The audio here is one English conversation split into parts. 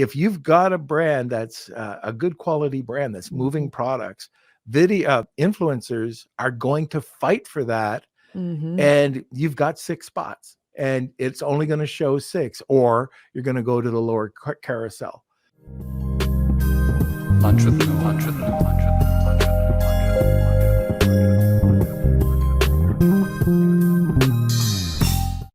if you've got a brand that's a good quality brand that's moving products, video influencers are going to fight for that. And you've got 6 spots and it's only going to show 6, or you're going to go to the lower carousel.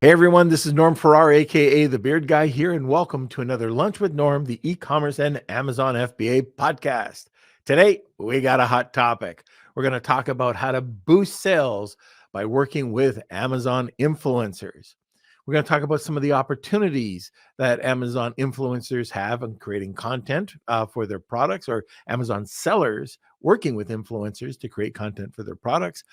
Hey everyone, this is Norm Farrar, aka the Beard Guy here, and welcome to another Lunch with Norm, the e-commerce and Amazon FBA podcast. Today, we got a hot topic. We're going to talk about how to boost sales by working with Amazon influencers. We're going to talk about some of the opportunities that Amazon influencers have in creating content for their products, or Amazon sellers working with influencers to create content for their products,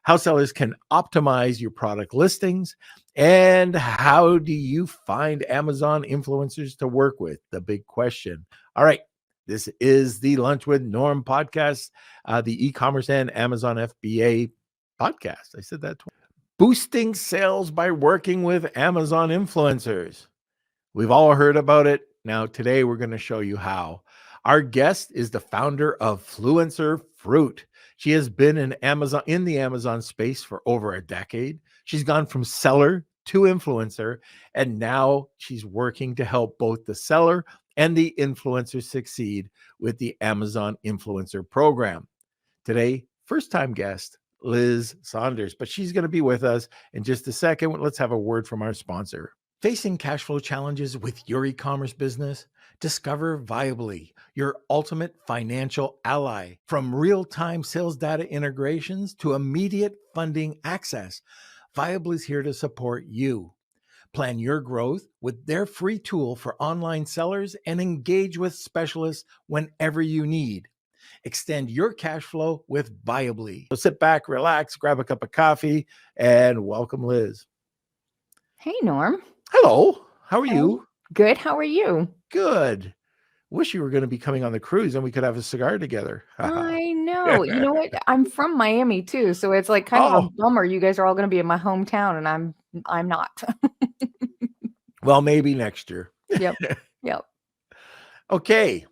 how sellers can optimize your product listings, and how do you find Amazon influencers to work with? The big question. All right. This is the Lunch with Norm podcast, the e-commerce and Amazon FBA podcast. I said that twice. Boosting sales by working with Amazon influencers. We've all heard about it. Now, today we're going to show you how. Our guest is the founder of Fluencer Fruit. She has been in the Amazon space for over a decade. She's gone from seller to influencer, and now she's working to help both the seller and the influencer succeed with the Amazon Influencer Program. Today, first-time guest, Liz Saunders, but she's going to be with us in just a second. Let's have a word from our sponsor. Facing cash flow challenges with your e-commerce business? Discover Viably, your ultimate financial ally. From real-time sales data integrations to immediate funding access, Viably is here to support you. Plan your growth with their free tool for online sellers and engage with specialists whenever you need. Extend your cash flow with Viably. So sit back, relax, grab a cup of coffee, and welcome Liz. Hey, Norm. Hello. How are you? Good. How are you? Good. Wish you were going to be coming on the cruise and we could have a cigar together. I know. You know what? I'm from Miami too, so it's like kind of a bummer. You guys are all going to be in my hometown, and I'm not. Well, maybe next year. Yep. Okay.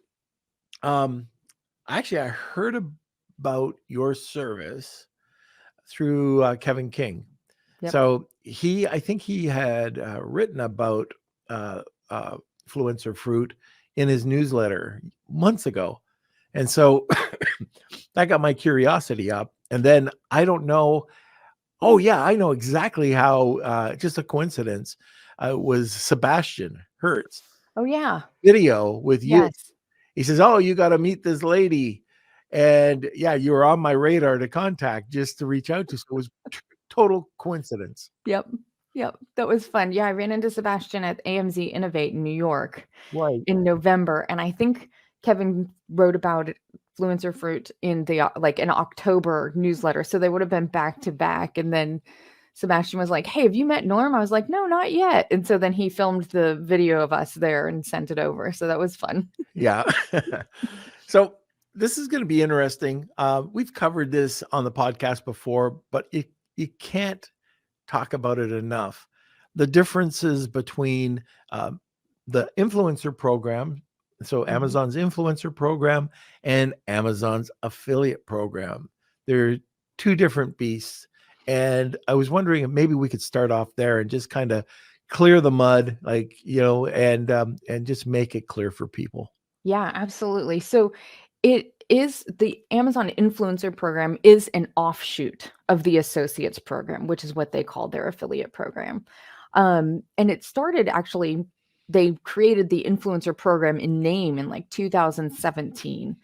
Actually, I heard about your service through Kevin King. Yep. So I think he had written about Fluencer Fruit in his newsletter months ago. And so that got my curiosity up. And then I don't know. Oh yeah, I know exactly how, just a coincidence, was Sebastian Hertz. Oh yeah. Video with you. Yes. He says, oh, you got to meet this lady. And yeah, you were on my radar to contact just to reach out to. So it was total coincidence. Yep. That was fun. Yeah, I ran into Sebastian at AMZ Innovate in New York in November. And I think Kevin wrote about it, Fluencer Fruit, in the an October newsletter. So they would have been back to back. And then Sebastian was like, hey, have you met Norm? I was like, no, not yet. And so then he filmed the video of us there and sent it over. So that was fun. Yeah. So this is going to be interesting. We've covered this on the podcast before, but you can't talk about it enough. The differences between the influencer program, so Amazon's influencer program, and Amazon's affiliate program. They're two different beasts. And I was wondering if maybe we could start off there and just kind of clear the mud, and just make it clear for people. Yeah, absolutely. So the Amazon Influencer Program is an offshoot of the Associates Program, which is what they call their affiliate program. And it started, actually, they created the Influencer Program in name in 2017.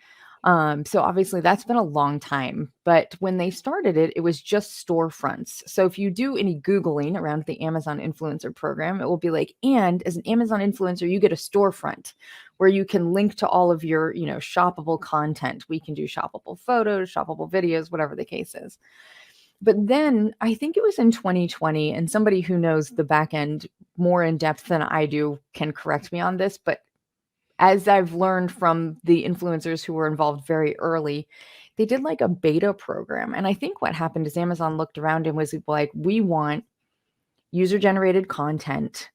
So obviously that's been a long time, but when they started it, it was just storefronts. So if you do any Googling around the Amazon Influencer Program, it will be like, and as an Amazon influencer, you get a storefront where you can link to all of your, shoppable content. We can do shoppable photos, shoppable videos, whatever the case is. But then I think it was in 2020, and somebody who knows the back end more in depth than I do can correct me on this, but as I've learned from the influencers who were involved very early, they did a beta program. And I think what happened is Amazon looked around and was like, we want user-generated content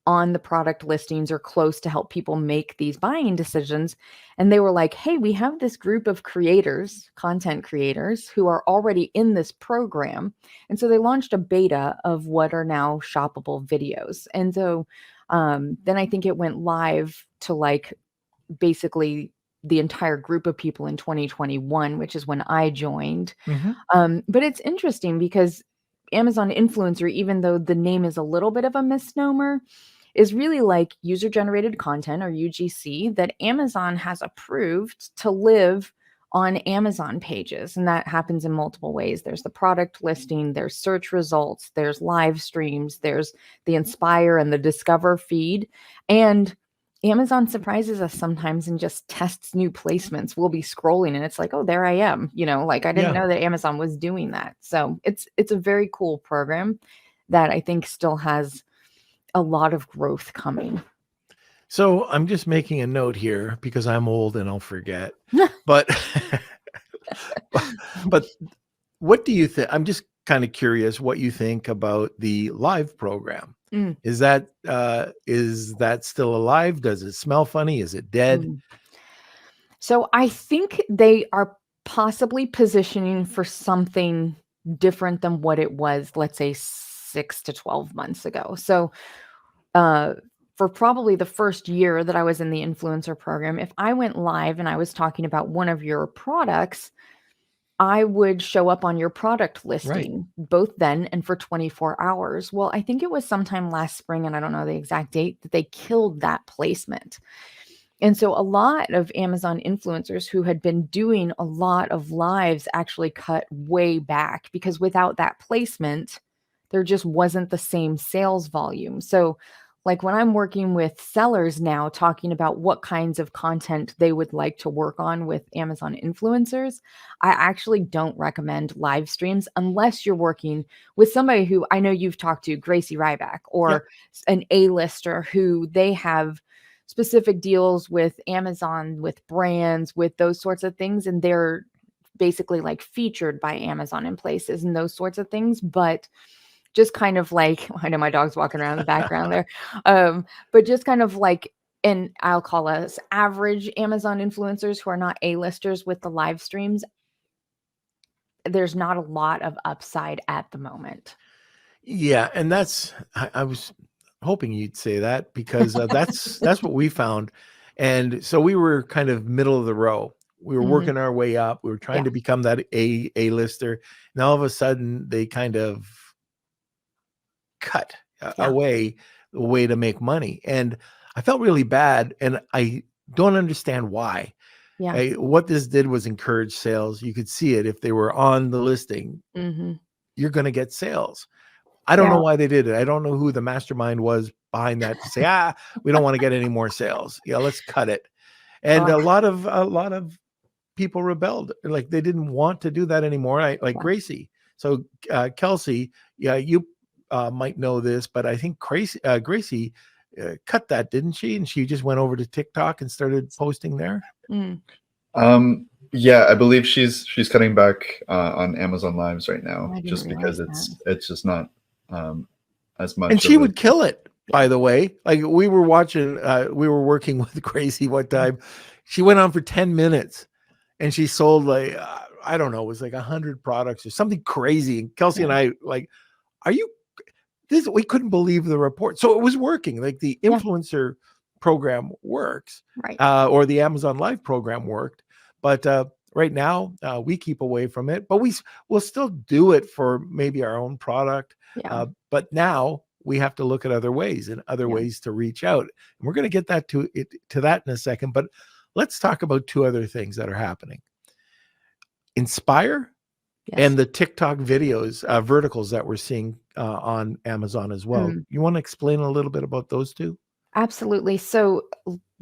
on the product listings or close to help people make these buying decisions. And they were like, hey, we have this group of creators, content creators, who are already in this program. And so they launched a beta of what are now shoppable videos. And so then I think it went live to like basically the entire group of people in 2021, which is when I joined. Mhm. But it's interesting because Amazon influencer, even though the name is a little bit of a misnomer, is really like user generated content or UGC that Amazon has approved to live on Amazon pages. And that happens in multiple ways. There's the product listing, there's search results, there's live streams, there's the Inspire and the Discover feed. And Amazon surprises us sometimes and just tests new placements. We'll be scrolling and it's like, oh, there I am. Like I didn't Yeah. know that Amazon was doing that. So it's a very cool program that I think still has a lot of growth coming. So I'm just making a note here because I'm old and I'll forget. But but what do you think? I'm just kind of curious what you think about the live program. Mm, Is that still alive? Does it smell funny? Is it dead? mm. So I think they are possibly positioning for something different than what it was, let's say 6 to 12 months ago. So for probably the first year that I was in the influencer program, if I went live and I was talking about one of your products, I would show up on your product Right. listing both then and for 24 hours. Well, I think it was sometime last spring, and I don't know the exact date, that they killed that placement. And so a lot of Amazon influencers who had been doing a lot of lives actually cut way back because without that placement, there just wasn't the same sales volume. So like when I'm working with sellers now talking about what kinds of content they would like to work on with Amazon influencers, I actually don't recommend live streams unless you're working with somebody who I know you've talked to, Gracie Ryback, or Yep. an A-lister who they have specific deals with Amazon, with brands, with those sorts of things. And they're basically like featured by Amazon in places and those sorts of things. But just kind of like, I know my dog's walking around in the background there. But just kind of like, and I'll call us average Amazon influencers who are not A-listers with the live streams. There's not a lot of upside at the moment. Yeah, and I was hoping you'd say that because that's what we found. And so we were kind of middle of the row. We were Mhm. working our way up. We were trying Yeah. to become that A-lister. And all of a sudden they kind of cut Yeah. away the way to make money. And I felt really bad and I don't understand why. Yeah. What this did was encourage sales. You could see it if they were on the listing, Hmm. you're going to get sales. I don't know Yeah. why they did it. I don't know who the mastermind was behind that to say, we don't want to get any more sales. Yeah, let's cut it. And Oh, a lot of people rebelled. Like they didn't want to do that anymore. Like yeah. Gracie. So Kelsey, yeah, you might know this, but I think Gracie cut that, didn't she? And she just went over to TikTok and started posting there. Mm. Yeah, I believe she's cutting back on Amazon Lives right now, I didn't just because realize it's just not as much. And she of a- would kill it, by the way. Like we were working with Gracie one time. She went on for 10 minutes and she sold like, I don't know, it was like 100 products or something crazy. And Kelsey and I like, are you this? We couldn't believe the report. So it was working. Like the Yeah. influencer program works, Right. or the Amazon Live program worked. But right now we keep away from it, but we'll still do it for maybe our own product. Yeah. But now we have to look at other ways and other Yeah. ways to reach out. And we're going to get to that in a second. But let's talk about two other things that are happening. Inspire Yes. and the TikTok videos, verticals that we're seeing on Amazon as well. You want to explain a little bit about those two? Absolutely. So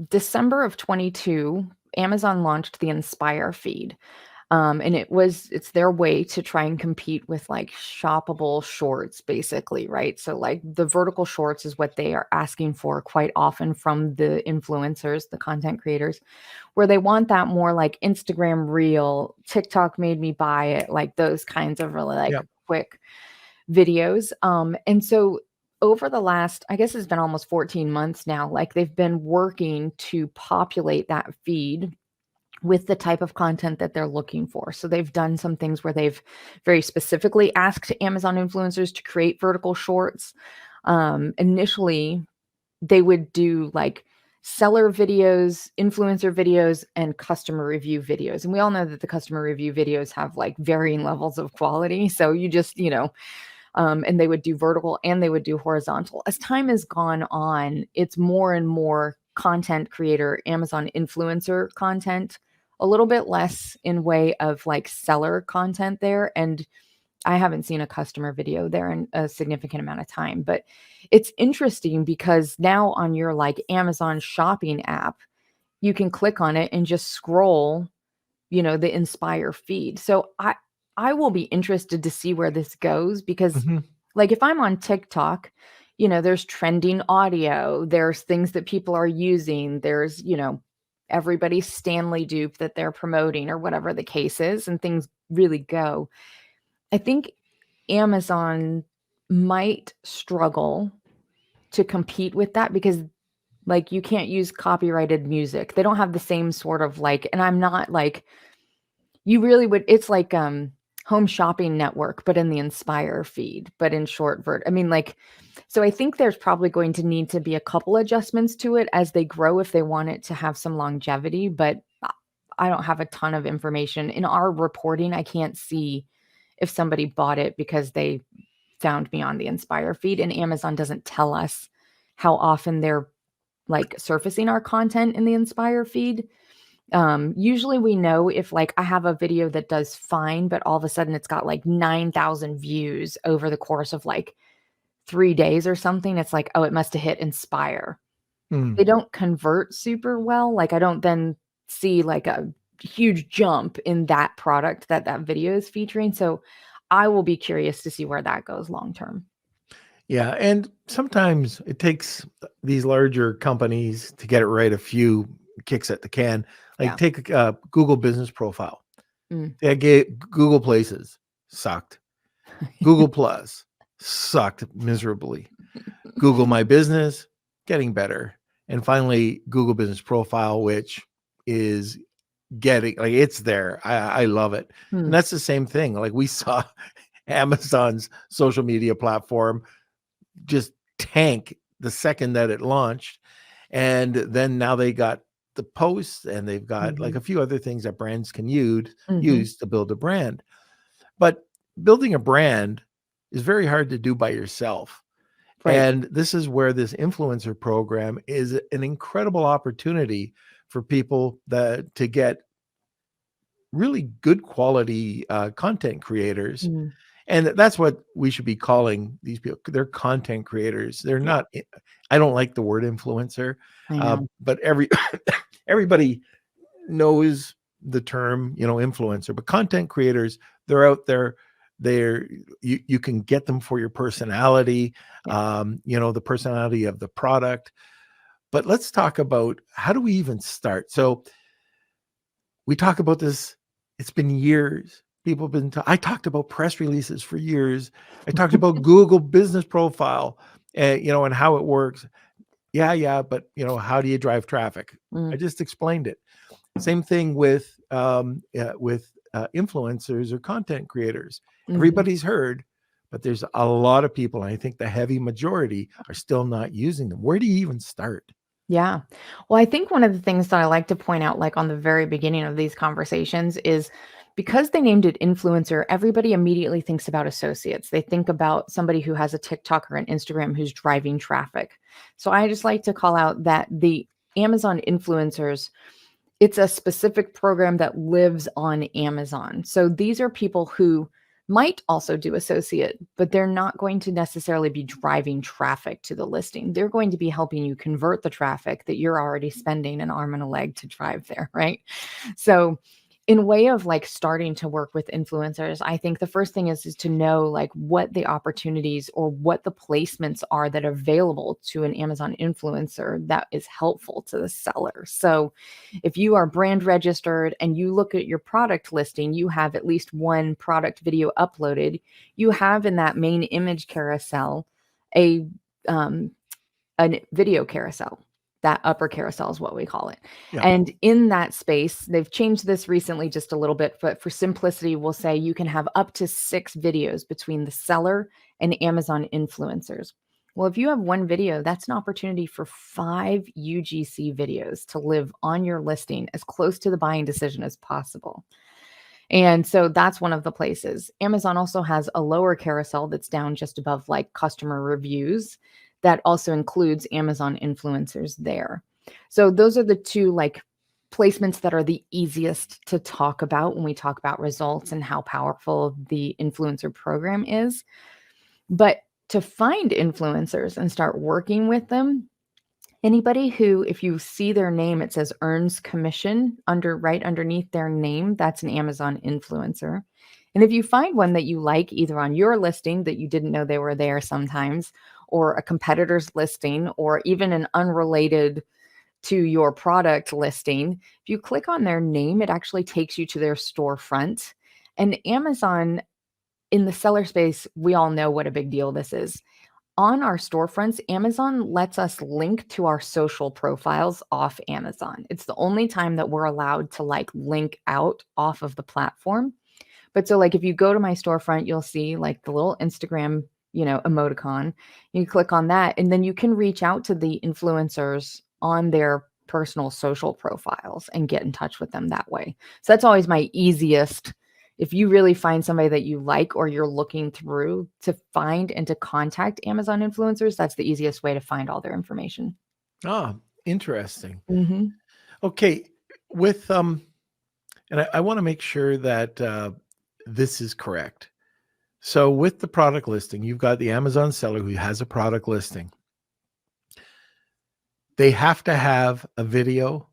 December of 22, Amazon launched the Inspire feed. And it's their way to try and compete with like shoppable shorts, basically, right? So like the vertical shorts is what they are asking for quite often from the influencers, the content creators, where they want that more like Instagram reel, TikTok made me buy it, like those kinds of really like Yep. quick videos. And so over the last, I guess it's been almost 14 months now, like they've been working to populate that feed with the type of content that they're looking for. So they've done some things where they've very specifically asked Amazon influencers to create vertical shorts. Initially, they would do like seller videos, influencer videos, and customer review videos. And we all know that the customer review videos have like varying levels of quality. So you just, and they would do vertical and they would do horizontal. As time has gone on, it's more and more content creator, Amazon influencer content, a little bit less in way of like seller content there. And I haven't seen a customer video there in a significant amount of time, but it's interesting because now on your like Amazon shopping app, you can click on it and just scroll, the Inspire feed. So I will be interested to see where this goes because Mhm. like if I'm on TikTok, there's trending audio, there's things that people are using, there's, everybody's Stanley dupe that they're promoting or whatever the case is, and things really go. I think Amazon might struggle to compete with that because like you can't use copyrighted music. They don't have the same sort of like, and I'm not like, you really would, it's like Home Shopping Network, but in the Inspire feed, but in short I mean, like, so I think there's probably going to need to be a couple adjustments to it as they grow if they want it to have some longevity, but I don't have a ton of information. In our reporting, I can't see if somebody bought it because they found me on the Inspire feed, and Amazon doesn't tell us how often they're like surfacing our content in the Inspire feed. Usually we know if like I have a video that does fine, but all of a sudden it's got like 9,000 views over the course of like 3 days or something. It's like, oh, it must have hit Inspire. Mm. They don't convert super well. Like I don't then see like a huge jump in that product that video is featuring. So I will be curious to see where that goes long term. Yeah, and sometimes it takes these larger companies to get it right a few kicks at the can. Like Yeah. take Google Business Profile. Mm. They gave Google Places sucked. Google Plus sucked miserably. Google My Business getting better, and finally Google Business Profile, which is getting like it's there. I love it, and Hmm. that's the same thing. Like we saw Amazon's social media platform just tank the second that it launched, and then now they got the posts and they've got like Mhm. a few other things that brands can use Mhm. to build a brand. But building a brand is very hard to do by yourself. Right. And this is where this influencer program is an incredible opportunity for people that to get really good quality content creators. Mm. And that's what we should be calling these people. They're content creators. They're Yeah, not, I don't like the word influencer, I know. but everybody knows the term, influencer, but content creators, they're out there. You can get them for your personality, Yeah. the personality of the product. But let's talk about how do we even start? So we talk about this. It's been years. People have been, I talked about press releases for years. I talked about Google Business Profile, and how it works. Yeah. But, how do you drive traffic? I Mm. just explained it. Same thing with influencers or content creators. Mhm. Everybody's heard, but there's a lot of people, and I think the heavy majority are still not using them. Where do you even start? Yeah. Well, I think one of the things that I like to point out, like on the very beginning of these conversations, is because they named it influencer, everybody immediately thinks about associates. They think about somebody who has a TikTok or an Instagram who's driving traffic. So I just like to call out that the Amazon influencers, it's a specific program that lives on Amazon. So these are people who might also do associate, but they're not going to necessarily be driving traffic to the listing. They're going to be helping you convert the traffic that you're already spending an arm and a leg to drive there, right? So in way of like starting to work with influencers, I think the first thing is to know like what the opportunities or what the placements are that are available to an Amazon influencer that is helpful to the seller. So if you are brand registered and you look at your product listing, you have at least one product video uploaded. You have in that main image carousel a a video carousel. That upper carousel is what we call it. Yeah. And in that space, they've changed this recently just a little bit, but for simplicity, we'll say you can have up to 6 videos between the seller and Amazon influencers. Well, if you have one video, that's an opportunity for 5 UGC videos to live on your listing as close to the buying decision as possible. And so that's one of the places. Amazon also has a lower carousel that's down just above like customer reviews that also includes Amazon influencers there. So those are the 2 like placements that are the easiest to talk about when we talk about results and how powerful the influencer program is. But to find influencers and start working with them, anybody who, if you see their name, it says earns commission right underneath their name, that's an Amazon influencer. And if you find one that you like, either on your listing that you didn't know they were there sometimes, or a competitor's listing, or even an unrelated to your product listing, if you click on their name, it actually takes you to their storefront. And Amazon, in the seller space, we all know what a big deal this is. On our storefronts, Amazon lets us link to our social profiles off Amazon. It's the only time that we're allowed to like link out off of the platform. But so like if you go to my storefront, you'll see like the little Instagram, emoticon. You click on that and then you can reach out to the influencers on their personal social profiles and get in touch with them that way. So that's always my easiest. If you really find somebody that you like or you're looking through to find and to contact Amazon influencers, that's the easiest way to find all their information. Ah, interesting. Mm-hmm. Okay. With and I want to make sure that this is correct. So with the product listing, you've got the Amazon seller who has a product listing. They have to have a video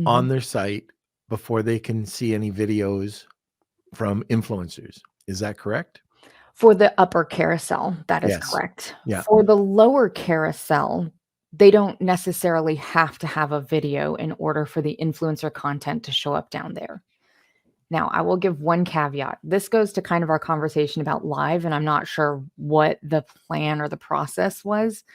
on their site before they can see any videos from influencers. Is that correct? For the upper carousel, that is Yes. correct. Yeah. For the lower carousel, they don't necessarily have to have a video in order for the influencer content to show up down there. Now, I will give one caveat. This goes to kind of our conversation about live, and I'm not sure what the plan or the process was,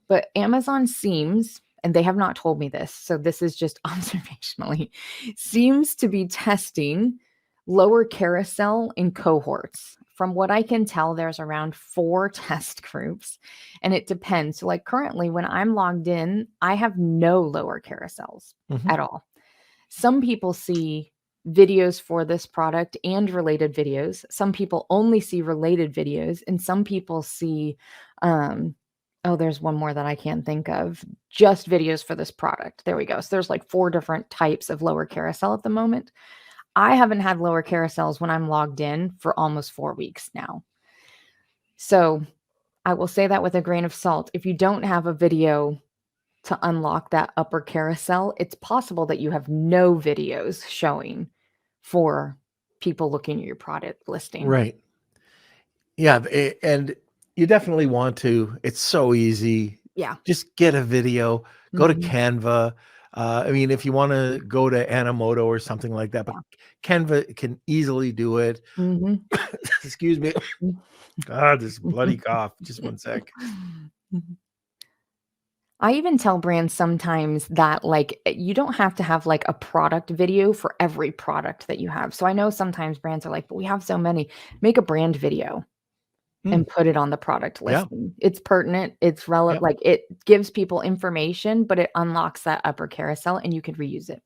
but Amazon seems, and they have not told me this, so this is just observationally, seems to be testing lower carousel in cohorts. From what I can tell, there's around 4 test groups, and it depends. So like currently when I'm logged in, I have no lower carousels at all. Some people see videos for this product and related videos. Some people only see related videos, and some people see, there's one more that I can't think of, just videos for this product. There we go. So there's like 4 different types of lower carousel at the moment. I haven't had lower carousels when I'm logged in for almost 4 weeks now. So I will say that with a grain of salt. If you don't have a video to unlock that upper carousel, it's possible that you have no videos showing for people looking at your product listing. Right. Yeah. And you definitely want to. It's so easy. Yeah. Just get a video, go to Mhm. Canva. I mean, if you want to go to Animoto or something like that, but Canva can easily do it. Mhm. Excuse me. God, this bloody cough. Just one sec. I even tell brands sometimes that like you don't have to have like a product video for every product that you have. So I know sometimes brands are like, but we have so many. Make a brand video and put it on the product Yeah. listing. It's pertinent, it's relevant, Yep. like it gives people information, but it unlocks that upper carousel and you could reuse it.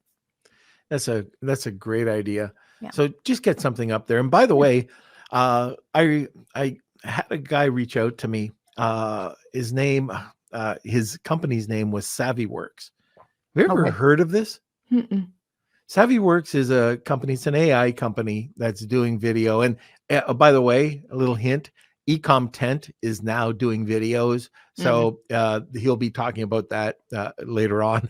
That's a great idea. Yeah. So just get something up there. And by the way, I had a guy reach out to me. His company's name was SavvyWorks. Have you ever Okay. heard of this? Mm-mm. SavvyWorks is a company. It's an AI company that's doing video. And by the way, a little hint: Ecom Tent is now doing videos. So he'll be talking about that later on,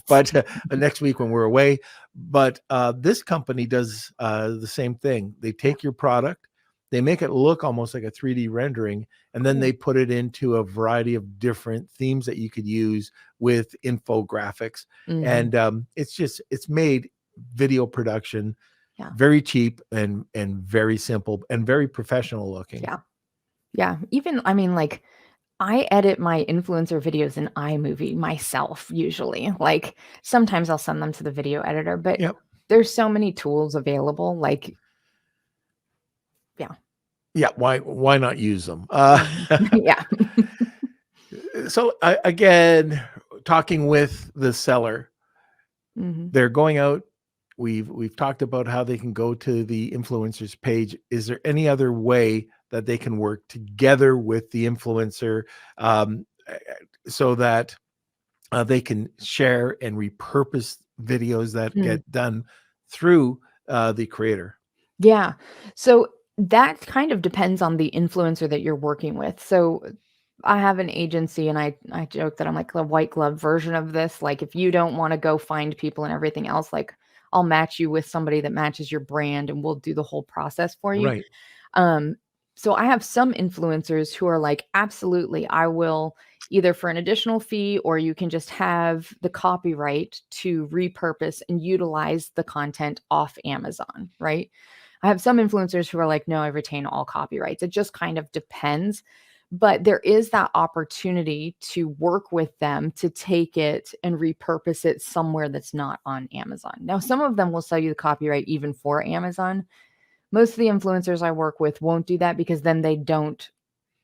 but next week when we're away. But this company does the same thing. They take your product, they make it look almost like a 3D rendering, and then they put it into a variety of different themes that you could use with infographics. Mhm. And it's made video production Yeah. very cheap and very simple and very professional looking. Yeah. Yeah. Even, I mean, like I edit my influencer videos in iMovie myself, usually. Like sometimes I'll send them to the video editor, but Yep. there's so many tools available. Like, yeah. Yeah. Why not use them? Yeah. So again, talking with the seller, they're going out. We've talked about how they can go to the influencer's page. Is there any other way that they can work together with the influencer, so that they can share and repurpose videos that Mm. get done through the creator? Yeah. So that kind of depends on the influencer that you're working with. So I have an agency and I joke that I'm like the white glove version of this. Like if you don't want to go find people and everything else, like I'll match you with somebody that matches your brand and we'll do the whole process for you. Right. Um, so I have some influencers who are like, absolutely, I will either for an additional fee or you can just have the copyright to repurpose and utilize the content off Amazon, right? I have some influencers who are like, no, I retain all copyrights. It just kind of depends. But there is that opportunity to work with them to take it and repurpose it somewhere that's not on Amazon. Now, some of them will sell you the copyright even for Amazon. Most of the influencers I work with won't do that because then they don't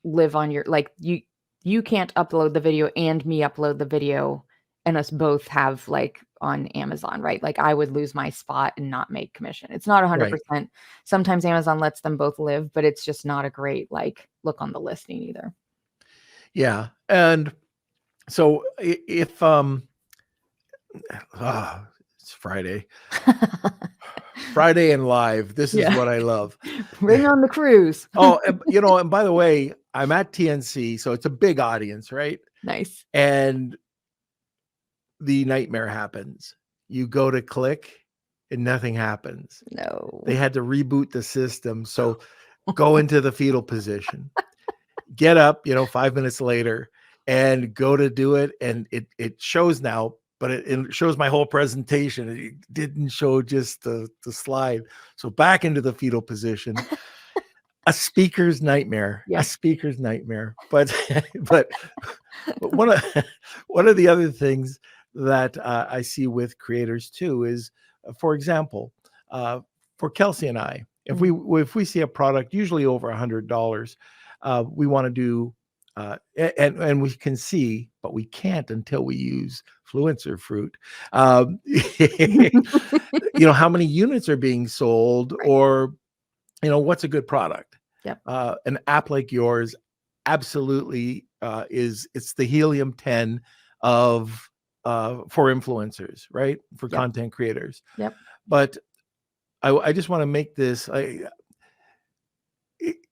live on your, like you can't upload the video and me upload the video and us both have like on Amazon, right? Like I would lose my spot and not make commission. It's not 100%. Right. Sometimes Amazon lets them both live, but it's just not a great like look on the listing either. Yeah. And so if it's Friday. Friday and live. This is Yeah. what I love. Bring on the cruise. Oh, and by the way, I'm at TNC, so it's a big audience, right? Nice. And the nightmare happens. You go to click and nothing happens. No. They had to reboot the system. So go into the fetal position, get up, 5 minutes later and go to do it. And it shows now, but it shows my whole presentation. It didn't show just the slide. So back into the fetal position. A speaker's nightmare. Yeah. A speaker's nightmare. But one of the other things that I see with creators too is, for example, for Kelsey and I, if we see a product usually over $100, we want to do, and we can see, but we can't until we use Fluencer Fruit. How many units are being sold, Right. or what's a good product. Yep. An app like yours absolutely it's the helium 10 of for influencers, right? For content creators. Yep. But I just want to make this,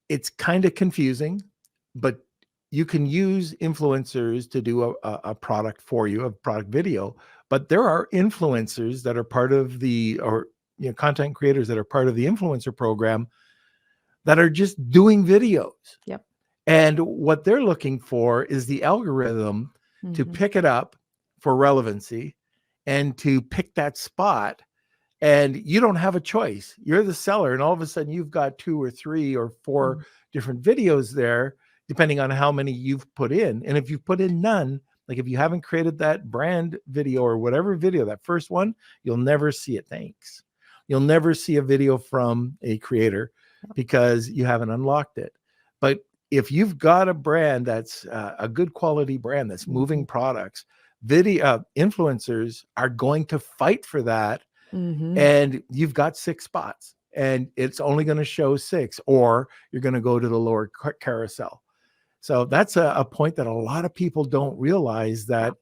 it's kind of confusing, but you can use influencers to do a product for you, a product video. But there are influencers that are part of content creators that are part of the influencer program that are just doing videos. Yep. And what they're looking for is the algorithm to pick it up for relevancy and to pick that spot. And you don't have a choice. You're the seller. And all of a sudden you've got 2 or 3 or 4 different videos there, depending on how many you've put in. And if you've put in none, like if you haven't created that brand video or whatever video, that first one, you'll never see it. Thanks. You'll never see a video from a creator because you haven't unlocked it. But if you've got a brand that's a good quality brand that's moving products, video influencers are going to fight for that. And you've got 6 spots and it's only going to show 6, or you're going to go to the lower carousel. So that's a point that a lot of people don't realize, that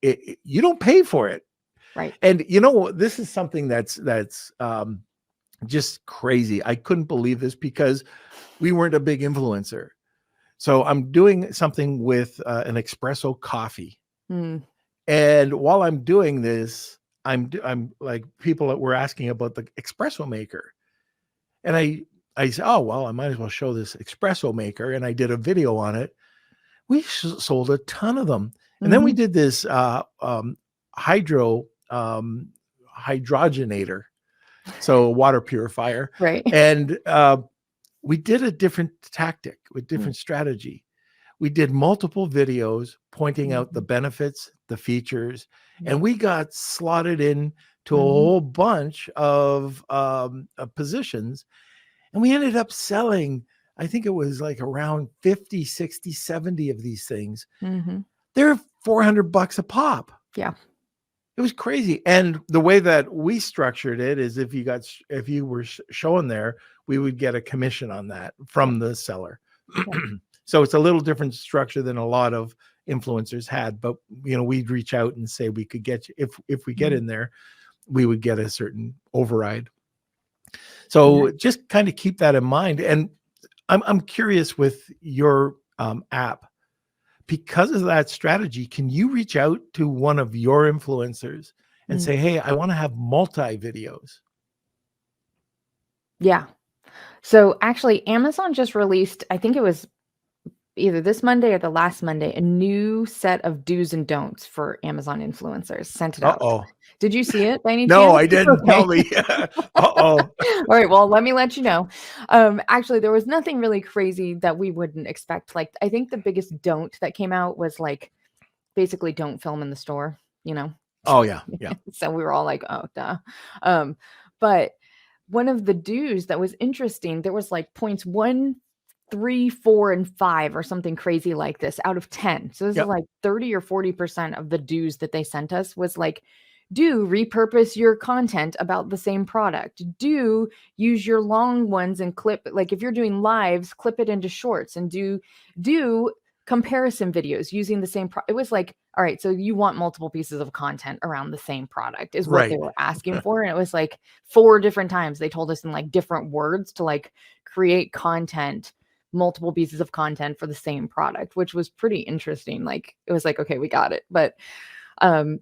you don't pay for it. Right. And this is something that's just crazy. I couldn't believe this because we weren't a big influencer. So I'm doing something with an espresso coffee. And while I'm doing this, I'm like, people that were asking about the espresso maker. And I said, oh, well, I might as well show this espresso maker. And I did a video on it. We sold a ton of them. And then we did this hydrogenator, so water purifier. Right. And we did a different tactic with Mm. different strategy. We did multiple videos pointing out the Mhm. benefits, the features, Yeah. and we got slotted in to a Mhm. whole bunch of positions. And we ended up selling, I think it was like around 50, 60, 70 of these things. Mhm. They're $400 a pop. Yeah. It was crazy. And the way that we structured it is if you were showing there, we would get a commission on that from the seller. Yeah. So it's a little different structure than a lot of influencers had, but we'd reach out and say we could get you, if we get Mhm. in there, we would get a certain override. Yeah. So just kind of keep that in mind. And I'm curious with your app, because of that strategy, can you reach out to one of your influencers and Mm. say, hey, I want to have multi videos? Yeah. So actually, Amazon just released, I think it was either this Monday or the last Monday, a new set of do's and don'ts for Amazon influencers. Sent it out. Uh-oh. Did you see it by any No, chance? I didn't. Okay. Tell me. Uh-oh. All right. Well, let me let you know. Actually, there was nothing really crazy that we wouldn't expect. Like, I think the biggest don't that came out was like, basically, don't film in the store. Oh, yeah. Yeah. So we were all like, oh, duh. But one of the do's that was interesting, there was like points 1, 3, 4, and 5 or something crazy like this out of 10. So this is Yep. like 30 or 40% of the do's that they sent us was like, do repurpose your content about the same product. Do use your long ones and clip, like if you're doing lives, clip it into shorts, and do comparison videos using the same it was like, all right, so you want multiple pieces of content around the same product is what they Right. were asking for. And it was like 4 different times they told us in like different words to like create content, multiple pieces of content for the same product, which was pretty interesting. Like it was like, okay, we got it. But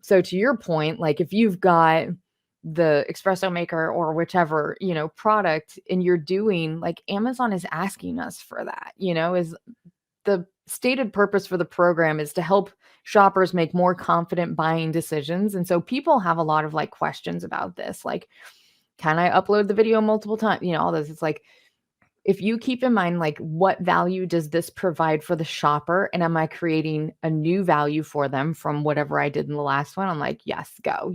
so to your point, like if you've got the espresso maker or whichever, product, and you're doing, like, Amazon is asking us for that, is the stated purpose for the program is to help shoppers make more confident buying decisions. And so people have a lot of like questions about this. Like, can I upload the video multiple times? All this. It's like, if you keep in mind, like, what value does this provide for the shopper? And am I creating a new value for them from whatever I did in the last one? I'm like, yes, go,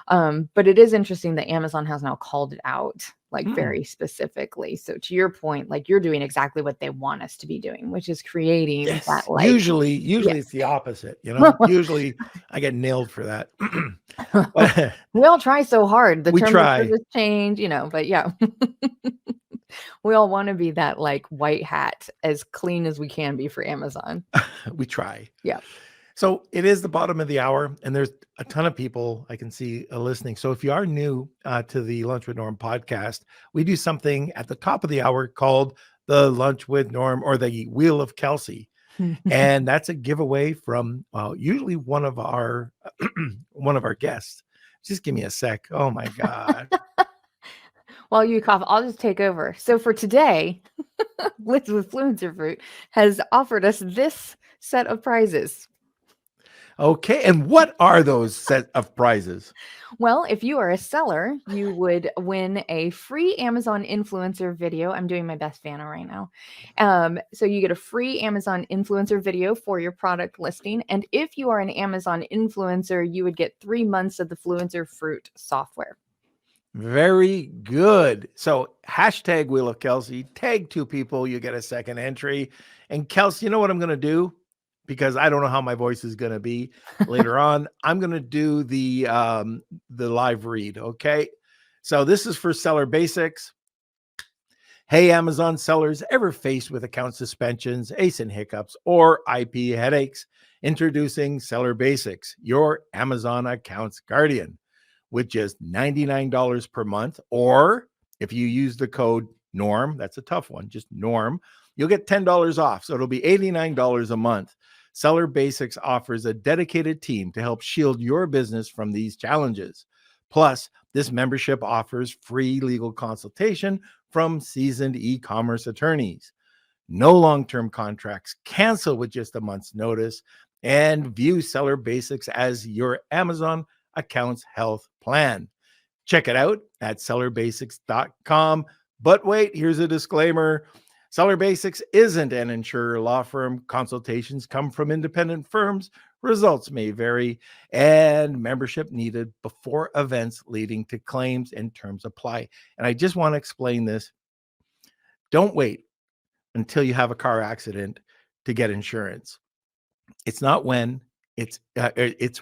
But it is interesting that Amazon has now called it out, like very specifically. So to your point, like you're doing exactly what they want us to be doing, which is creating Yes. that, like, Usually yes. it's the opposite, Usually I get nailed for that. But We all try so hard. The we terms of try. service change, but yeah. We all want to be that like white hat as clean as we can be for Amazon. We try. Yeah. So it is the bottom of the hour, and there's a ton of people I can see listening. So if you are new to the Lunch with Norm podcast, we do something at the top of the hour called the Lunch with Norm, or the Wheel of Kelsey. And that's a giveaway from usually one of our guests. Just give me a sec. Oh my God. While you cough, I'll just take over. So for today, Liz with Fluencer Fruit has offered us this set of prizes. Okay. And what are those set of prizes? Well, if you are a seller, you would win a free Amazon influencer video. I'm doing my best Vanna right now. So you get a free Amazon influencer video for your product listing. And if you are an Amazon influencer, you would get 3 months of the Fluencer Fruit software. Very good. So hashtag Wheel of Kelsey, tag 2 people, you get a second entry. And Kelsey, you know what I'm going to do? Because I don't know how my voice is going to be later on. I'm going to do the live read. Okay. So this is for Seller Basics. Hey, Amazon sellers, ever faced with account suspensions, ASIN hiccups, or IP headaches? Introducing Seller Basics, your Amazon accounts guardian. With just $99 per month, or if you use the code NORM, that's a tough one, just NORM, you'll get $10 off. So it'll be $89 a month. Seller Basics offers a dedicated team to help shield your business from these challenges. Plus, this membership offers free legal consultation from seasoned e-commerce attorneys. No long-term contracts, cancel with just a month's notice, and view Seller Basics as your Amazon accounts health plan. Check it out at sellerbasics.com. But wait, here's a disclaimer. Seller Basics isn't an insurer law firm. Consultations come from independent firms. Results may vary, and membership needed before events leading to claims and terms apply. And I just want to explain this. Don't wait until you have a car accident to get insurance. It's not when, it's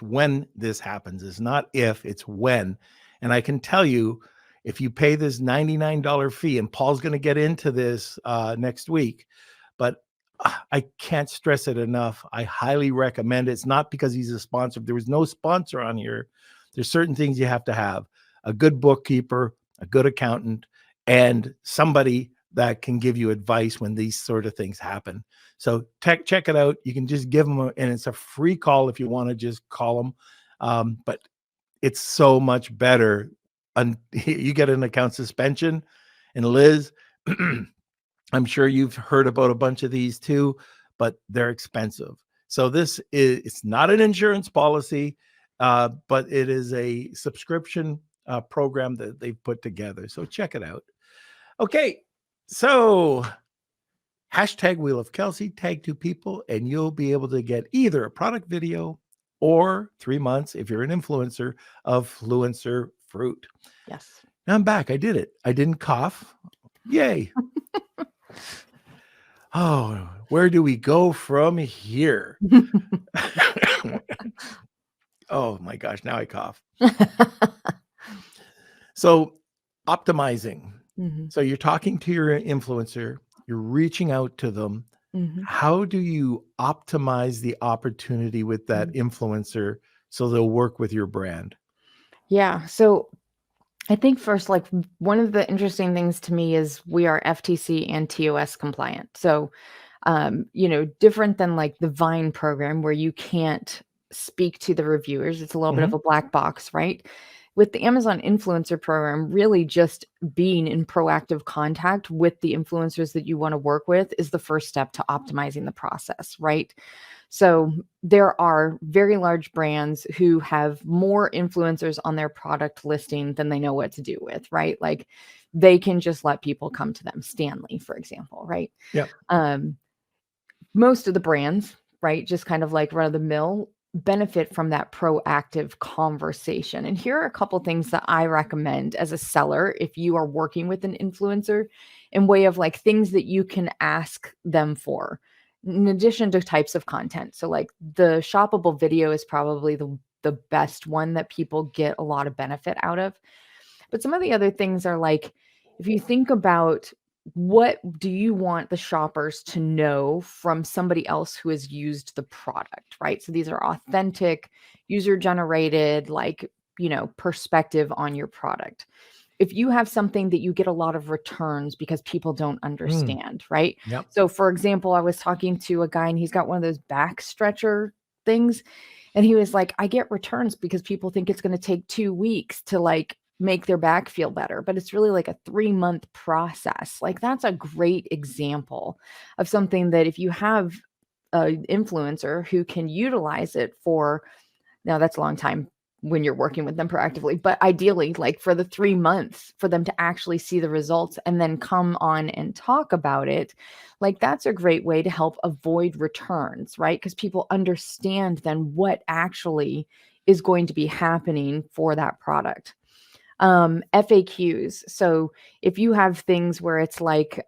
when this happens. It's not if, it's when. And I can tell you, if you pay this $99 fee, and Paul's going to get into this next week, but I can't stress it enough. I highly recommend it. It's not because he's a sponsor. There was no sponsor on here. There's certain things you have to have: a good bookkeeper, a good accountant, and somebody that can give you advice when these sort of things happen. So check it out. You can just give them, and it's a free call if you want to just call them. But it's so much better. You get an account suspension. And Liz, I'm sure you've heard about a bunch of these too, but they're expensive. So it's not an insurance policy, but it is a subscription program that they've put together. So check it out. Okay, so hashtag Wheel of Kelsey, tag 2 people, and you'll be able to get either a product video or 3 months, if you're an influencer, of Fluencer Fruit. Yes. Now I'm back. I did it. I didn't cough. Yay. Oh, where do we go from here? Oh my gosh, now I cough. So optimizing. Mhm. So you're talking to your influencer, you're reaching out to them. Mhm. How do you optimize the opportunity with that influencer so they'll work with your brand? Yeah. So I think first, like one of the interesting things to me is we are FTC and TOS compliant. So, different than like the Vine program where you can't speak to the reviewers. It's a little bit of a black box, right? With the Amazon influencer program, really just being in proactive contact with the influencers that you want to work with is the first step to optimizing the process, right? So there are very large brands who have more influencers on their product listing than they know what to do with, right? Like they can just let people come to them. Stanley, for example, right? Yeah. Most of the brands, right, just kind of like run of the mill, benefit from that proactive conversation. And here are a couple things that I recommend as a seller if you are working with an influencer, in way of like things that you can ask them for in addition to types of content. So like the shoppable video is probably the best one that people get a lot of benefit out of. But some of the other things are like, if you think about what do you want the shoppers to know from somebody else who has used the product, right? So these are authentic, user generated, like, perspective on your product. If you have something that you get a lot of returns because people don't understand, right? Yep. So for example, I was talking to a guy and he's got one of those back stretcher things. And he was like, I get returns because people think it's going to take 2 weeks to like make their back feel better, but it's really like a 3-month process. Like that's a great example of something that if you have an influencer who can utilize it for, now that's a long time when you're working with them proactively, but ideally like for the 3 months for them to actually see the results and then come on and talk about it, like that's a great way to help avoid returns, right? Because people understand then what actually is going to be happening for that product. FAQs. So if you have things where it's like,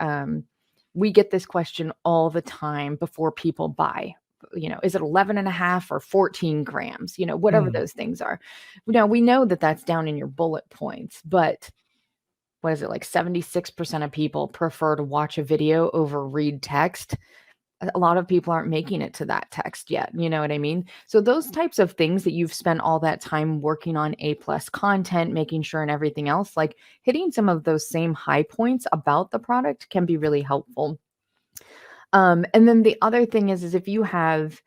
we get this question all the time before people buy, is it 11.5 or 14 grams, whatever those things are. Now we know that that's down in your bullet points, but what is it, like 76% of people prefer to watch a video over read text. A lot of people aren't making it to that text yet. You know what I mean? So those types of things that you've spent all that time working on A+ content, making sure and everything else, like hitting some of those same high points about the product can be really helpful. And then the other thing is if you have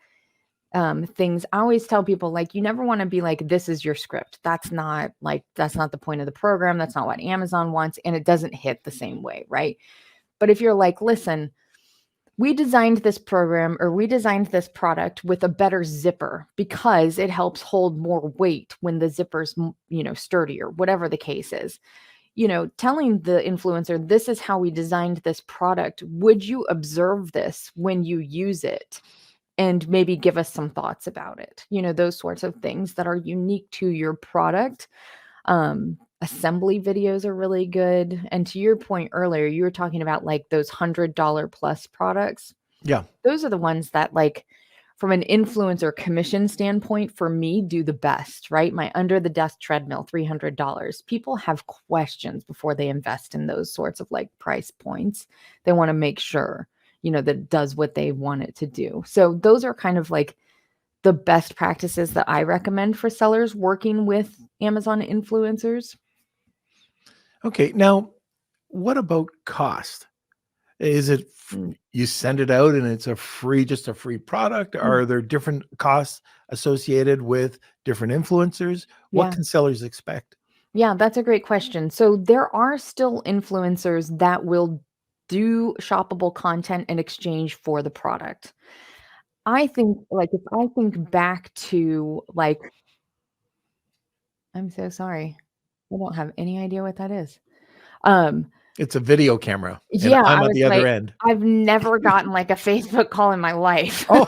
things, I always tell people, like, you never want to be like, this is your script. That's not the point of the program. That's not what Amazon wants. And it doesn't hit the same way, right? But if you're like, listen, we designed this program or we designed this product with a better zipper because it helps hold more weight when the zipper's, sturdier, whatever the case is. telling the influencer, this is how we designed this product. Would you observe this when you use it? And maybe give us some thoughts about it. Those sorts of things that are unique to your product. Assembly videos are really good. And to your point earlier, you were talking about like those $100 plus products. Yeah. Those are the ones that, like, from an influencer commission standpoint, for me, do the best, right? My under the desk treadmill, $300. People have questions before they invest in those sorts of like price points. They want to make sure, that it does what they want it to do. So those are kind of like the best practices that I recommend for sellers working with Amazon influencers. Okay. Now, what about cost? Is it Mm. you send it out and it's just a free product? Are there different costs associated with different influencers? What Yeah. can sellers expect? Yeah, that's a great question. So there are still influencers that will do shoppable content in exchange for the product. I think, like, if I think back to, like, I'm so sorry. I don't have any idea what that is. Um, It's a video camera, and yeah, I'm I at was the other like, end. I've never gotten like a Facebook call in my life. Oh,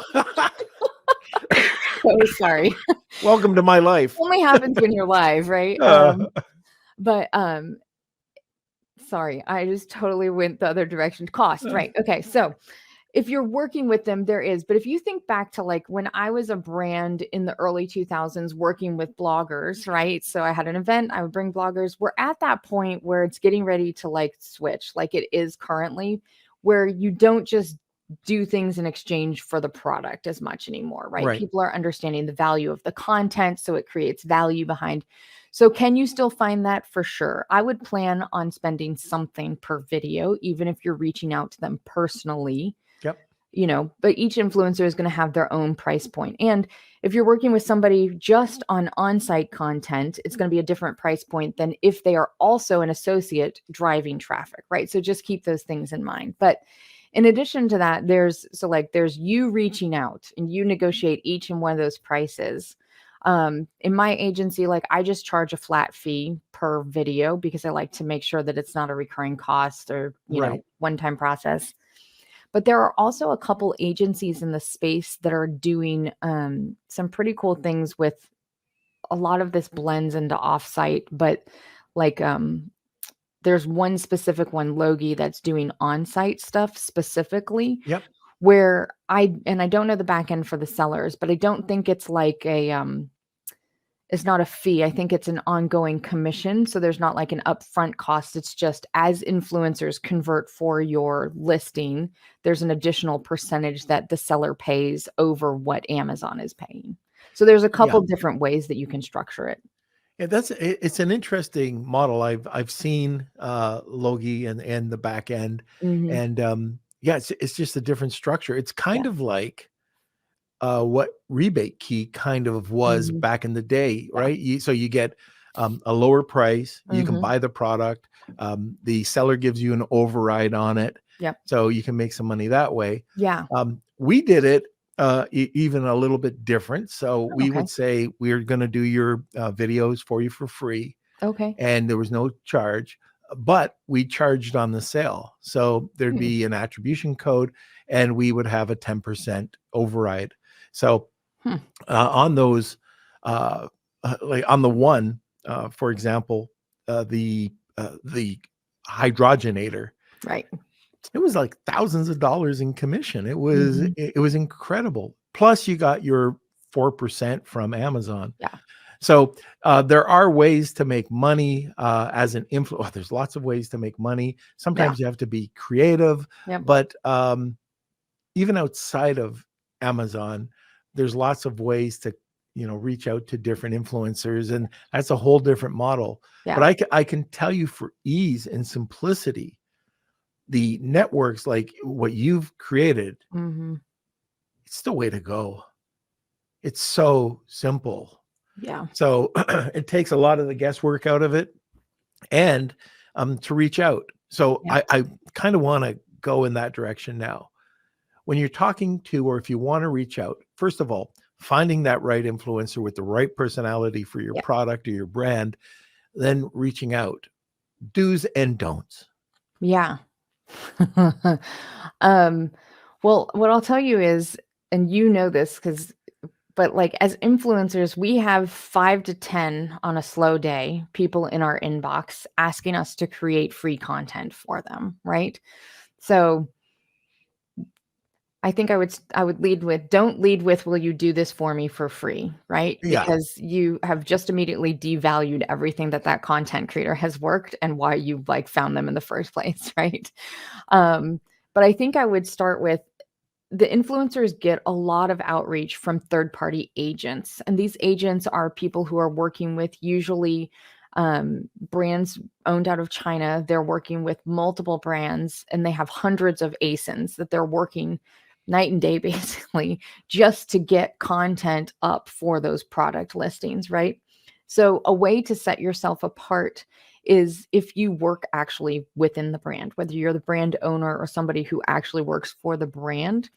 So sorry. welcome to my life. Only happens when you're live, right? Uh, But sorry, I just totally went the other direction. Cost, right? Okay, so if you're working with them, there is. But if you think back to like when I was a brand in the early 2000s working with bloggers, right? So I had an event, I would bring bloggers. We're at that point where it's getting ready to like switch, like it is currently, where you don't just do things in exchange for the product as much anymore, right? Right. People are understanding the value of the content, so it creates value behind. So can you still find that? For sure. I would plan on spending something per video, even if you're reaching out to them personally. Yep. But each influencer is going to have their own price point. And if you're working with somebody just on site content, it's going to be a different price point than if they are also an associate driving traffic, right? So just keep those things in mind. But in addition to that, there's you reaching out and you negotiate each and one of those prices. In my agency, like, I just charge a flat fee per video because I like to make sure that it's not a recurring cost or, Right. one-time process. But there are also a couple agencies in the space that are doing some pretty cool things with a lot of this blends into offsite, but like there's one specific one, Logie, that's doing on-site stuff specifically, Yep. where I don't know the back end for the sellers, but I don't think it's like it's not a fee. I think it's an ongoing commission. So there's not like an upfront cost. It's just as influencers convert for your listing, there's an additional percentage that the seller pays over what Amazon is paying. So there's a couple different ways that you can structure it. Yeah, it's an interesting model. I've seen Logie and the back end, Mhm. and it's just a different structure. It's kind Yeah. of like what Rebate Key kind of was Mhm. back in the day, Yeah. right? So you get a lower price, you can Mhm. buy the product, the seller gives you an override on it, Yep. so you can make some money that way. Yeah. We did it even a little bit different. So we Okay. would say, we're going to do your videos for you for free, Okay. and there was no charge, but we charged on the sale. So there'd Hmm. be an attribution code, and we would have a 10% override. So Hmm. on those, like on the one, for example, the hydrogenator, Right. it was like thousands of dollars in commission. Mhm. It was incredible. Plus, you got your 4% from Amazon. Yeah. So there are ways to make money as an influencer. There's lots of ways to make money. Sometimes you have to be creative, Yep. but even outside of Amazon, there's lots of ways to reach out to different influencers, and that's a whole different model. Yeah. But I can tell you, for ease and simplicity, the networks like what you've created, Mhm. it's the way to go. It's so simple. Yeah. So it takes a lot of the guesswork out of it, and to reach out. So Yeah. I kind of want to go in that direction now. When you're talking to, or if you want to reach out, first of all, finding that right influencer with the right personality for your Yeah. product or your brand, then reaching out. Do's and don'ts. Yeah. um, well, what I'll tell you is, and you know this but like as influencers, we have 5 to 10 on a slow day, people in our inbox asking us to create free content for them, right? So I think I would lead with, don't lead with, will you do this for me for free, right? Yeah. Because you have just immediately devalued everything that content creator has worked and why you like found them in the first place, right? Um, but I think I would start with, the influencers get a lot of outreach from third-party agents, and these agents are people who are working with usually brands owned out of China. They're working with multiple brands, and they have hundreds of ASINs that they're working night and day, basically, just to get content up for those product listings, right? So a way to set yourself apart is if you work actually within the brand, whether you're the brand owner or somebody who actually works for the brand.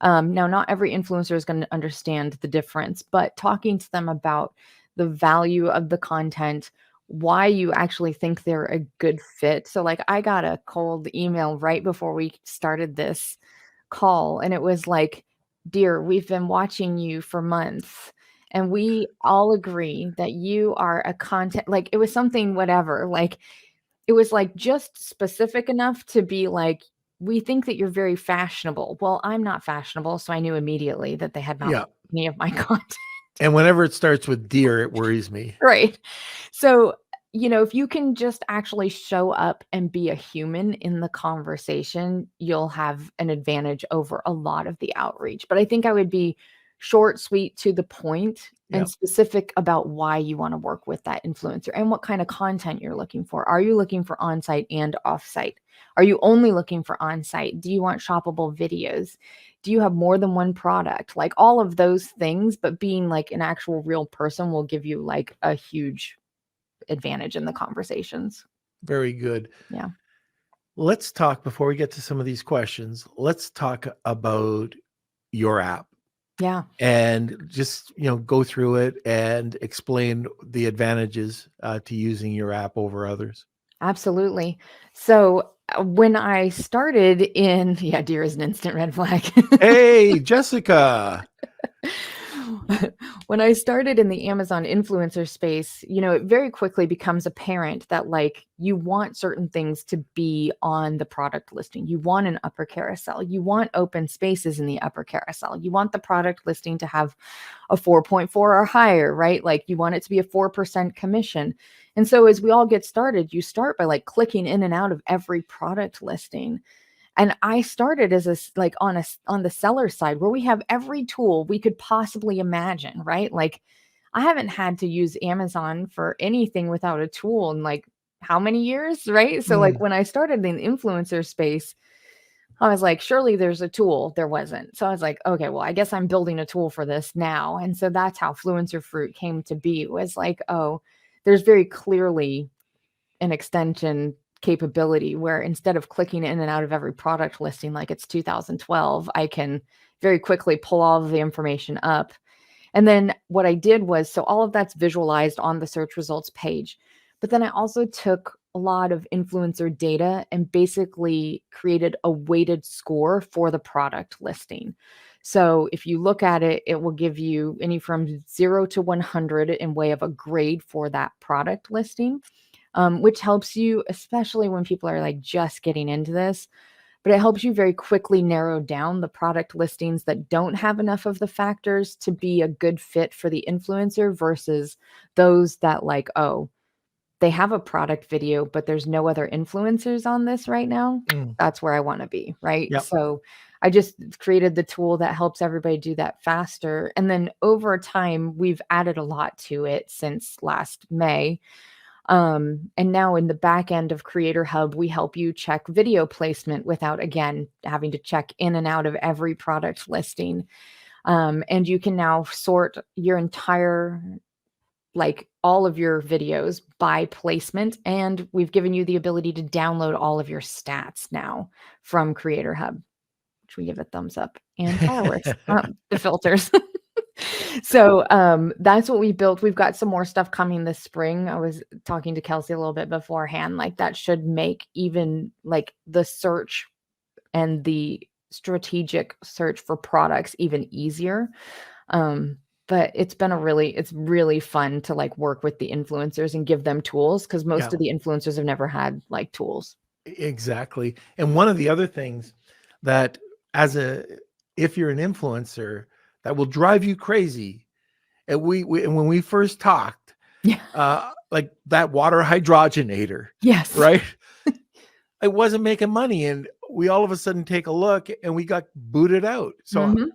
Now, not every influencer is going to understand the difference, but talking to them about the value of the content, why you actually think they're a good fit. So, like, I got a cold email right before we started this call, and it was like, "Dear, we've been watching you for months, and we all agree that you are a content," like, it was something, whatever, like, it was, like, just specific enough to be like, "We think that you're very fashionable." Well, I'm not fashionable, so I knew immediately that they had not Yeah. looked at any of my content. And whenever it starts with dear, it worries me. Right. So, if you can just actually show up and be a human in the conversation, you'll have an advantage over a lot of the outreach. But I think I would be short, sweet, to the point, Yeah. and specific about why you want to work with that influencer and what kind of content you're looking for. Are you looking for on-site and off-site? Are you only looking for on-site? Do you want shoppable videos? Do you have more than one product? Like all of those things, but being like an actual real person will give you like a huge advantage in the conversations. Very good. Yeah. Let's talk, before we get to some of these questions, let's talk about your app Yeah. and just, go through it and explain the advantages to using your app over others. Absolutely. So when I started in, yeah, deer is an instant red flag. Hey, Jessica. When I started in the Amazon influencer space, it very quickly becomes apparent that like you want certain things to be on the product listing. You want an upper carousel. You want open spaces in the upper carousel. You want the product listing to have a 4.4 or higher, right? Like you want it to be a 4% commission. And so as we all get started, you start by like clicking in and out of every product listing. And I started as on the seller side where we have every tool we could possibly imagine, right? Like I haven't had to use Amazon for anything without a tool in like how many years, right? So like when I started in the influencer space, I was like, surely there's a tool. There wasn't. So I was like, okay, well, I guess I'm building a tool for this now. And so that's how Fluencer Fruit came to be. It was like, oh, there's very clearly an extension capability where instead of clicking in and out of every product listing like it's 2012, I can very quickly pull all of the information up. And then what I did was, so all of that's visualized on the search results page. But then I also took a lot of influencer data and basically created a weighted score for the product listing. So if you look at it, it will give you any from 0 to 100 in way of a grade for that product listing. Which helps you, especially when people are like just getting into this, but it helps you very quickly narrow down the product listings that don't have enough of the factors to be a good fit for the influencer versus those that like, oh, they have a product video, but there's no other influencers on this right now. That's where I want to be, right? Yep. So I just created the tool that helps everybody do that faster. And then over time, we've added a lot to it since last May. And now in the back end of Creator Hub, we help you check video placement without, again, having to check in and out of every product listing. And you can now sort your entire, like all of your videos by placement. And we've given you the ability to download all of your stats now from Creator Hub, which we give a thumbs up and fireworks, the filters. So that's what we built. We've got some more stuff coming this spring. I was talking to Kelsey a little bit beforehand. Like that should make even like the search and the strategic search for products even easier. But it's really fun to like work with the influencers and give them tools, because most of the influencers have never had like tools. Exactly. And one of the other things that if you're an influencer, that will drive you crazy. And when we first talked, like that water hydrogenator, Yes. right? It wasn't making money. And we all of a sudden take a look and we got booted out. So,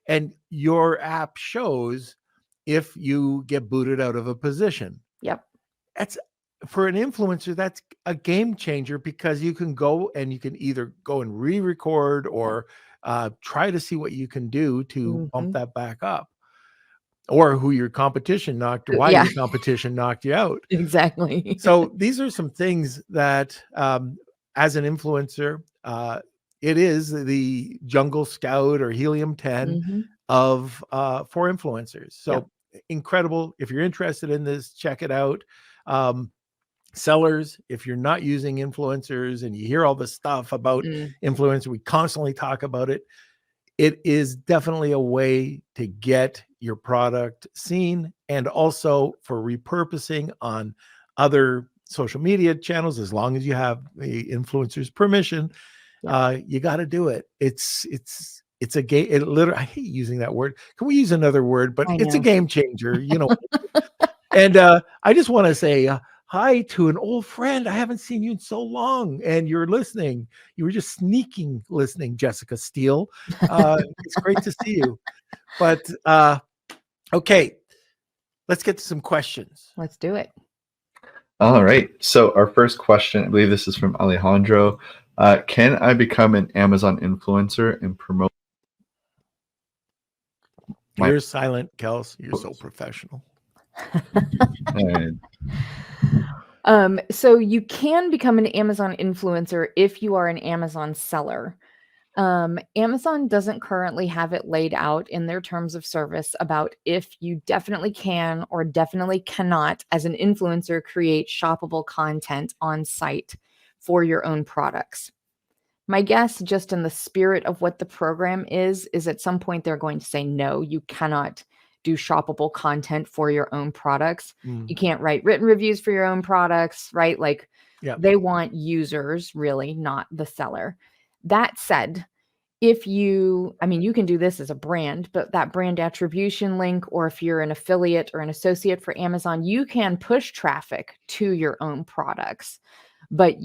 and your app shows if you get booted out of a position. Yep. That's, for an influencer, that's a game changer, because you can go and you can either go and re-record or try to see what you can do to bump that back up, or who your competition knocked, or why your competition knocked you out. Exactly. So these are some things that as an influencer, it is the Jungle Scout or Helium 10 for influencers. So incredible. If you're interested in this, check it out. Sellers, if you're not using influencers and you hear all this stuff about influencers, we constantly talk about it. It is definitely a way to get your product seen, and also for repurposing on other social media channels, as long as you have the influencer's permission. You got to do it. It's a game. It literally, I hate using that word. Can we use another word? But it's a game changer, you know. And I just want to say hi to an old friend. I haven't seen you in so long, and you're listening. You were just sneaking listening, Jessica Steele. It's great to see you. But okay, let's get to some questions. Let's do it. All right. So our first question, I believe this is from Alejandro. Can I become an Amazon influencer and promote? You're silent, Kels. You're so professional. So you can become an Amazon influencer if you are an Amazon seller. Amazon doesn't currently have it laid out in their terms of service about if you definitely can or definitely cannot, as an influencer, create shoppable content on site for your own products. My guess, just in the spirit of what the program is at some point they're going to say, no, you cannot do shoppable content for your own products. You can't write written reviews for your own products, right? Like they want users, really, not the seller. That said, you can do this as a brand, but that brand attribution link, or if you're an affiliate or an associate for Amazon, you can push traffic to your own products. But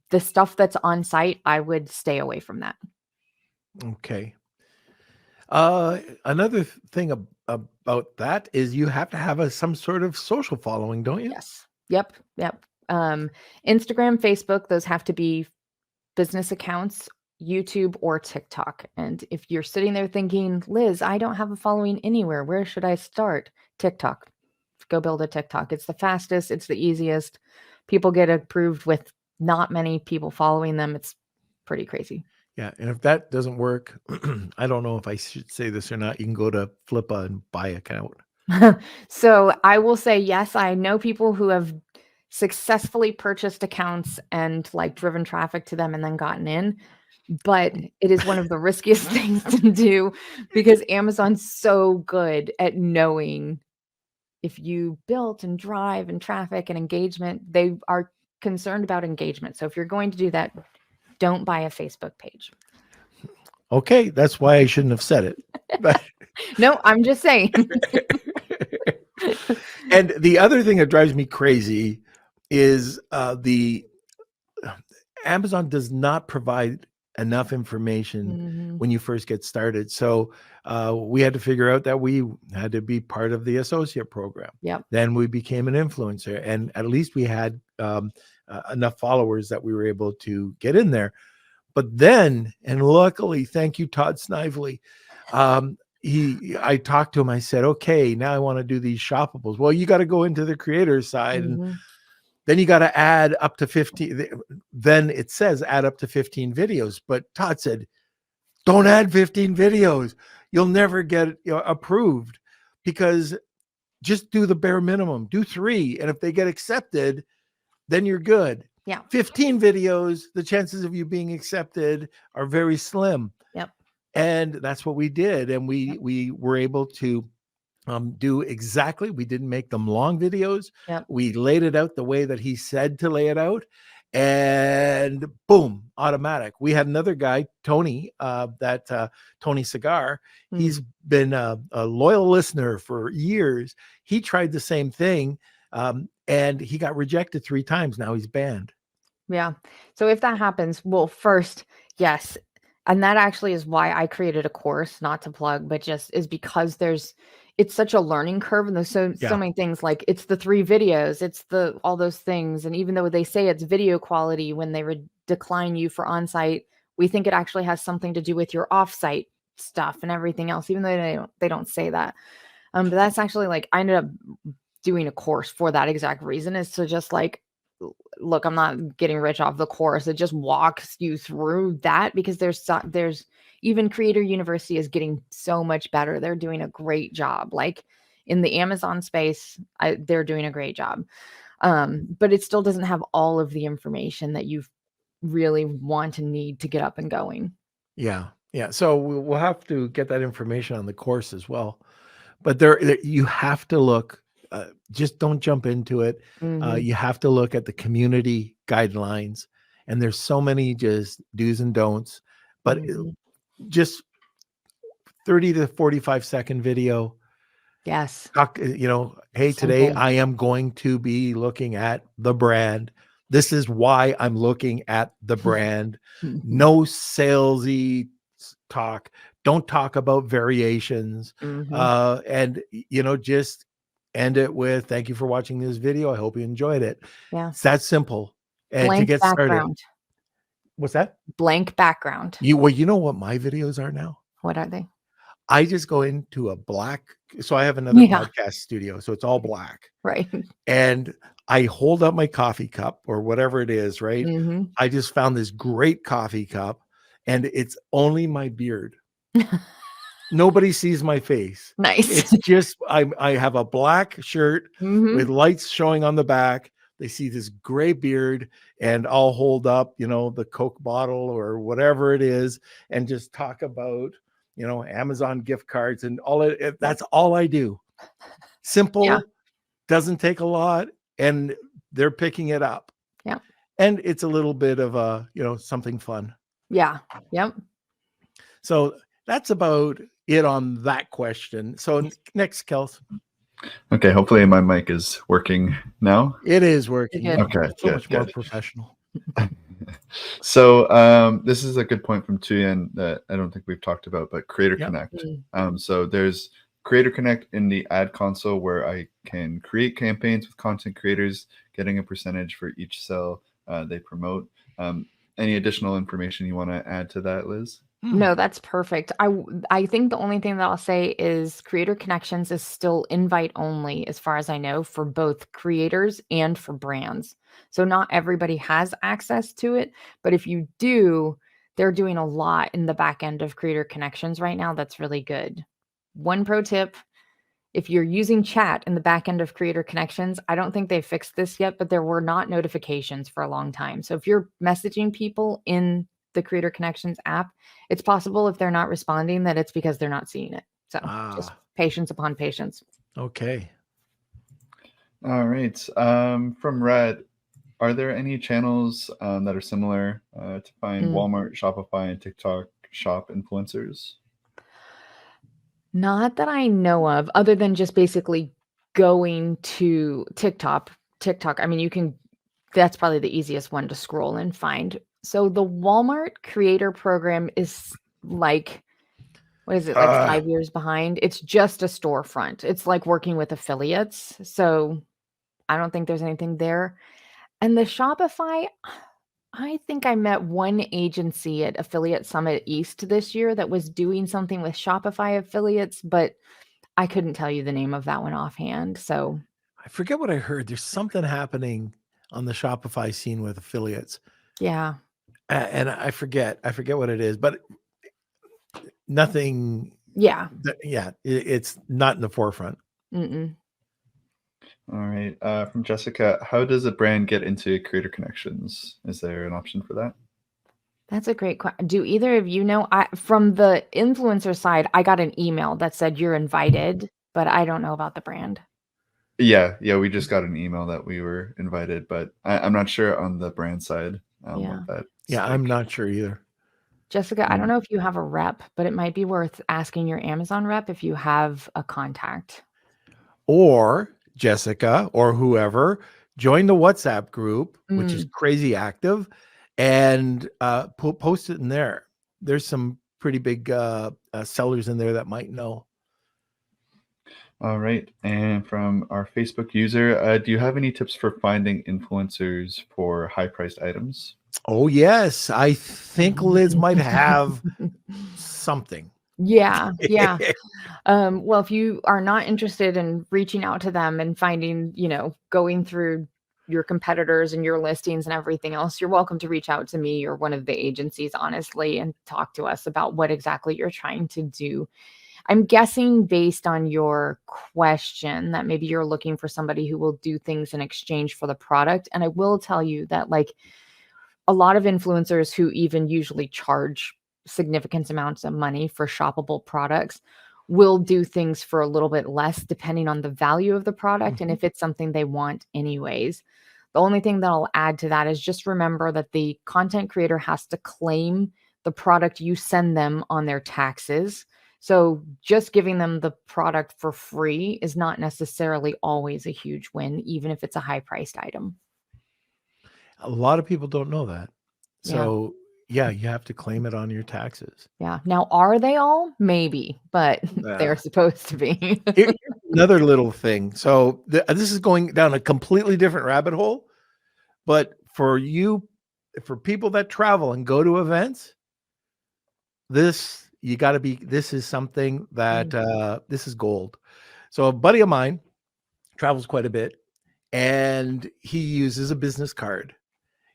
the stuff that's on site, I would stay away from that. Okay. Another thing about that is you have to have some sort of social following, don't you? Yes. Yep. Instagram, Facebook, those have to be business accounts, YouTube or TikTok. And if you're sitting there thinking, Liz, I don't have a following anywhere, where should I start? TikTok. Go build a TikTok. It's the fastest. It's the easiest. People get approved with not many people following them. It's pretty crazy. Yeah. And if that doesn't work, I don't know if I should say this or not. You can go to Flippa and buy an account. So I will say, yes, I know people who have successfully purchased accounts and like driven traffic to them and then gotten in. But it is one of the riskiest things to do, because Amazon's so good at knowing if you built and drive and traffic and engagement. They are concerned about engagement. So if you're going to do that, don't buy a Facebook page. Okay, that's why I shouldn't have said it. But no, I'm just saying. And the other thing that drives me crazy is the Amazon does not provide enough information when you first get started. So we had to figure out that we had to be part of the associate program. Yep. Then we became an influencer, and at least we had enough followers that we were able to get in there. But then, and luckily, thank you, Todd Snively, I talked to him. I said, okay, now I want to do these shoppables. Well, you got to go into the creator side, and then you got to add up to 15. Then it says add up to 15 videos. But Todd said, don't add 15 videos. You'll never get approved, because just do the bare minimum, do 3. And if they get accepted, then you're good. Yeah. 15 videos, the chances of you being accepted are very slim. Yep. And that's what we did. And we were able to do exactly. We didn't make them long videos. Yep. We laid it out the way that he said to lay it out, and boom, automatic. We had another guy, Tony, Tony Cigar. He's been a loyal listener for years. He tried the same thing, and he got rejected 3 times. Now he's banned. Yeah. So if that happens, well, first, yes. And that actually is why I created a course, not to plug, but just is because it's such a learning curve. And there's so many things, like it's the 3 videos, it's all those things. And even though they say it's video quality, when they decline you for on-site, we think it actually has something to do with your off-site stuff and everything else, even though they don't say that. But that's actually, like, I ended up doing a course for that exact reason, is to just like, look, I'm not getting rich off the course. It just walks you through that, because there's even Creator University is getting so much better. They're doing a great job. Like in the Amazon space, they're doing a great job. But it still doesn't have all of the information that you really want and need to get up and going. Yeah. Yeah. So we'll have to get that information on the course as well. But you have to look. Just don't jump into it. You have to look at the community guidelines, and there's so many just do's and don'ts, but just 30 to 45 second video. Yes. Talk, hey, today I am going to be looking at the brand. This is why I'm looking at the brand. No salesy talk. Don't talk about variations. And, just end it with, thank you for watching this video. I hope you enjoyed it. Yeah. It's that simple. And Blank to get background. started. What's that? Blank background. You know what my videos are now? What are they? I just go into a black. So I have another podcast studio. So it's all black. Right. And I hold up my coffee cup or whatever it is, right? I just found this great coffee cup, and it's only my beard. Nobody sees my face. Nice. It's just, I have a black shirt with lights showing on the back. They see this gray beard, and I'll hold up, the Coke bottle or whatever it is, and just talk about, Amazon gift cards and all it. That's all I do. Simple, doesn't take a lot, and they're picking it up. Yeah. And it's a little bit of something fun. Yeah. Yep. So that's about it on that question. So next, Kels. Okay, hopefully my mic is working now. It is working. Okay, so much more professional. So this is a good point from Tuyen that I don't think we've talked about, but Creator Connect. So there's Creator Connect in the ad console, where I can create campaigns with content creators, getting a percentage for each sale they promote. Any additional information you want to add to that, Liz? No, that's perfect. I think the only thing that I'll say is Creator Connections is still invite only, as far as I know, for both creators and for brands. So not everybody has access to it, but if you do, they're doing a lot in the back end of Creator Connections right now. That's really good. One pro tip: if you're using chat in the back end of Creator Connections, I don't think they fixed this yet, but there were not notifications for a long time. So if you're messaging people in the Creator Connections app, it's possible if they're not responding that it's because they're not seeing it. So just patience upon patience. Okay. All right. From Red, are there any channels that are similar to find Walmart, Shopify, and TikTok shop influencers? Not that I know of, other than just basically going to TikTok. I mean, that's probably the easiest one to scroll and find. So the Walmart creator program is like, what is it, like 5 years behind? It's just a storefront. It's like working with affiliates. So I don't think there's anything there. And the Shopify, I think I met one agency at Affiliate Summit East this year that was doing something with Shopify affiliates, but I couldn't tell you the name of that one offhand. So I forget what I heard. There's something happening on the Shopify scene with affiliates. Yeah. And I forget what it is, but nothing Yeah. It's not in the forefront. Mm-mm. All right. From Jessica, how does a brand get into Creator Connections? Is there an option for that? That's a great question. Do either of you know? From the influencer side, I got an email that said you're invited, but I don't know about the brand. Yeah, we just got an email that we were invited, but I'm not sure on the brand side Yeah. what that's Yeah, like. I'm not sure either. Jessica, I don't know if you have a rep, but it might be worth asking your Amazon rep if you have a contact. Or Jessica or whoever, join the WhatsApp group, which is Mm. crazy active, and post it in there. There's some pretty big sellers in there that might know. All right. And from our Facebook user, do you have any tips for finding influencers for high-priced items? Oh, yes. I think Liz might have something. Yeah. Yeah. Well, if you are not interested in reaching out to them and finding, going through your competitors and your listings and everything else, you're welcome to reach out to me or one of the agencies, honestly, and talk to us about what exactly you're trying to do. I'm guessing based on your question that maybe you're looking for somebody who will do things in exchange for the product. And I will tell you that like a lot of influencers who even usually charge significant amounts of money for shoppable products will do things for a little bit less depending on the value of the product and if it's something they want anyways. The only thing that I'll add to that is just remember that the content creator has to claim the product you send them on their taxes. So just giving them the product for free is not necessarily always a huge win, even if it's a high-priced item. A lot of people don't know that. Yeah. So, yeah, you have to claim it on your taxes. Yeah. Now, are they all? Maybe, but they're supposed to be. Here's another little thing. So this is going down a completely different rabbit hole, but for people that travel and go to events, this is something that this is gold. So a buddy of mine travels quite a bit and he uses a business card.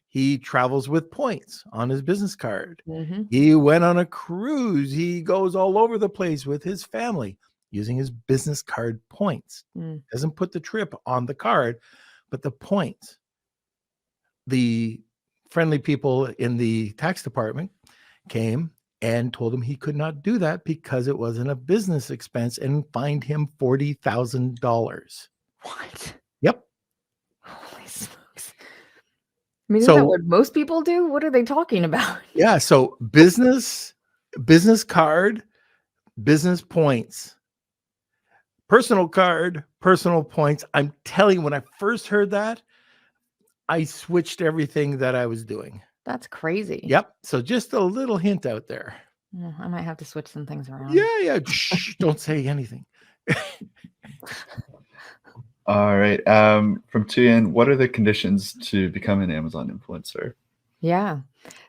He travels with points on his business card. Mhm. He went on a cruise. He goes all over the place with his family using his business card points. Mm. Doesn't put the trip on the card, but the points. The friendly people in the tax department came and told him he could not do that because it wasn't a business expense and fined him $40,000. What? Yep. Holy smokes. I mean, isn't that what most people do? What are they talking about? Yeah. So business card, business points, personal card, personal points. I'm telling you, when I first heard that, I switched everything that I was doing. That's crazy. Yep. So just a little hint out there. I might have to switch some things around. Yeah. Shh, don't say anything. All right. From Tuyen, what are the conditions to become an Amazon influencer? Yeah.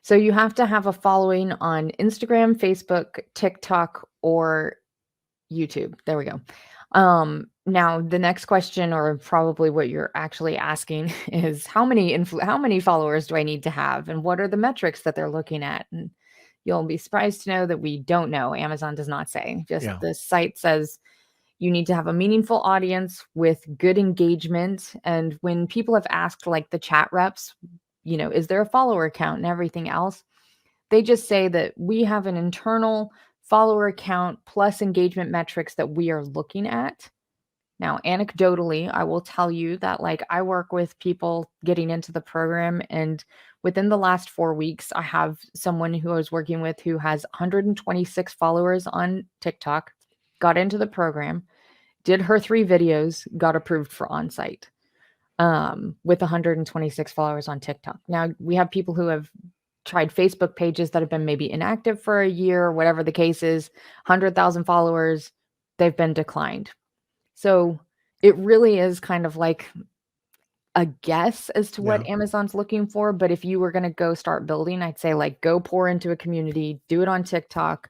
So you have to have a following on Instagram, Facebook, TikTok, or YouTube. There we go. Now the next question, or probably what you're actually asking, is how many followers do I need to have, and what are the metrics that they're looking at? And you'll be surprised to know that we don't know. Amazon does not say. Just the site says you need to have a meaningful audience with good engagement. And when people have asked, like the chat reps, is there a follower count and everything else? They just say that we have an internal follower count plus engagement metrics that we are looking at. Now, anecdotally, I will tell you that I work with people getting into the program, and within the last 4 weeks, I have someone who I was working with who has 126 followers on TikTok, got into the program, did her 3 videos, got approved for on-site with 126 followers on TikTok. Now, we have people who have tried Facebook pages that have been maybe inactive for a year, whatever the case is, 100,000 followers, they've been declined. So it really is kind of like a guess as to what Amazon's looking for. But if you were going to go start building, I'd say go pour into a community, do it on TikTok,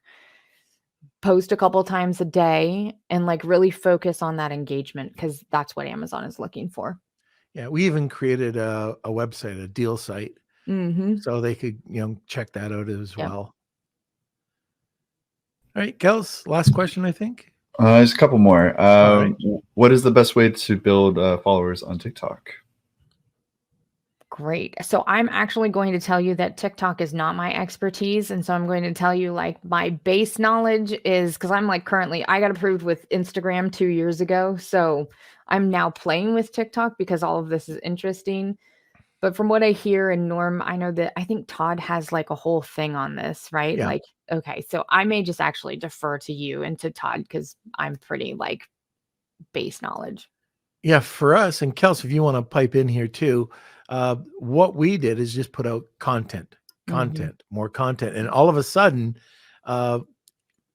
post a couple times a day, and really focus on that engagement, because that's what Amazon is looking for. Yeah. We even created a website, a deal site. Mm-hmm. So they could, check that out as well. All right, Kels, last question, I think. There's a couple more. All right. What is the best way to build followers on TikTok? Great. So I'm actually going to tell you that TikTok is not my expertise. And so I'm going to tell you like my base knowledge is because I'm like currently, I got approved with Instagram 2 years ago. So I'm now playing with TikTok because all of this is interesting. But from what I hear and Norm, I know that I think Todd has like a whole thing on this, right? Yeah. Like, okay, so I may just actually defer to you and to Todd because I'm pretty like base knowledge. Yeah, for us, and Kels, if you want to pipe in here too, what we did is just put out content, more content. And all of a sudden, and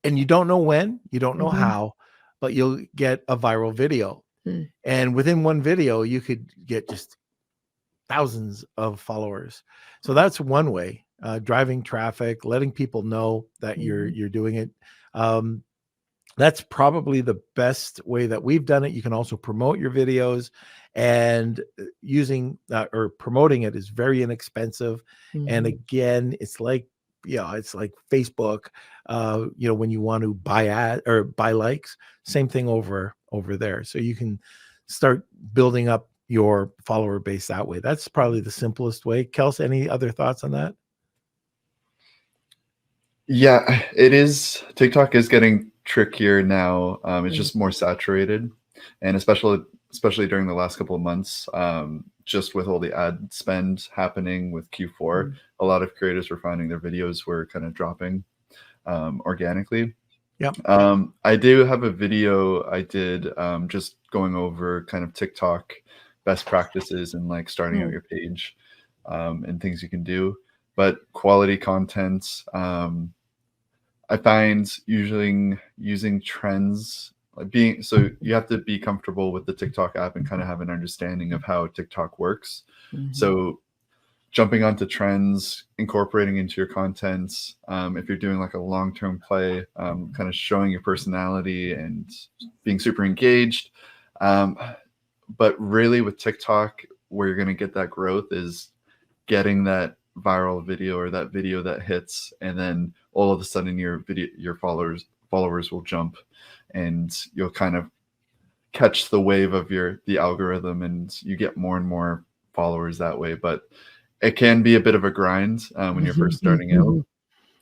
you don't know when, you don't know how, but you'll get a viral video. And within one video, you could get just thousands of followers. So that's one way, driving traffic, letting people know that you're doing it. That's probably the best way that we've done it. You can also promote your videos, and using or promoting it is very inexpensive. And again, it's like Facebook, when you want to buy ad or buy likes, same thing over there. So you can start building up your follower base that way. That's probably the simplest way. Kels, any other thoughts on that? Yeah, it is. TikTok is getting trickier now. It's just more saturated, and especially during the last couple of months, just with all the ad spend happening with Q4, a lot of creators were finding their videos were kind of dropping organically. Yeah. I do have a video I did just going over kind of TikTok best practices and like starting out your page and things you can do. But quality content, I find usually using trends, so you have to be comfortable with the TikTok app and kind of have an understanding of how TikTok works. So jumping onto trends, incorporating into your content, if you're doing like a long-term play, kind of showing your personality and being super engaged. But really with TikTok, where you're going to get that growth is getting that viral video or that video that hits, and then all of a sudden your followers will jump, and you'll kind of catch the wave of the algorithm, and you get more and more followers that way. But it can be a bit of a grind when you're first starting out,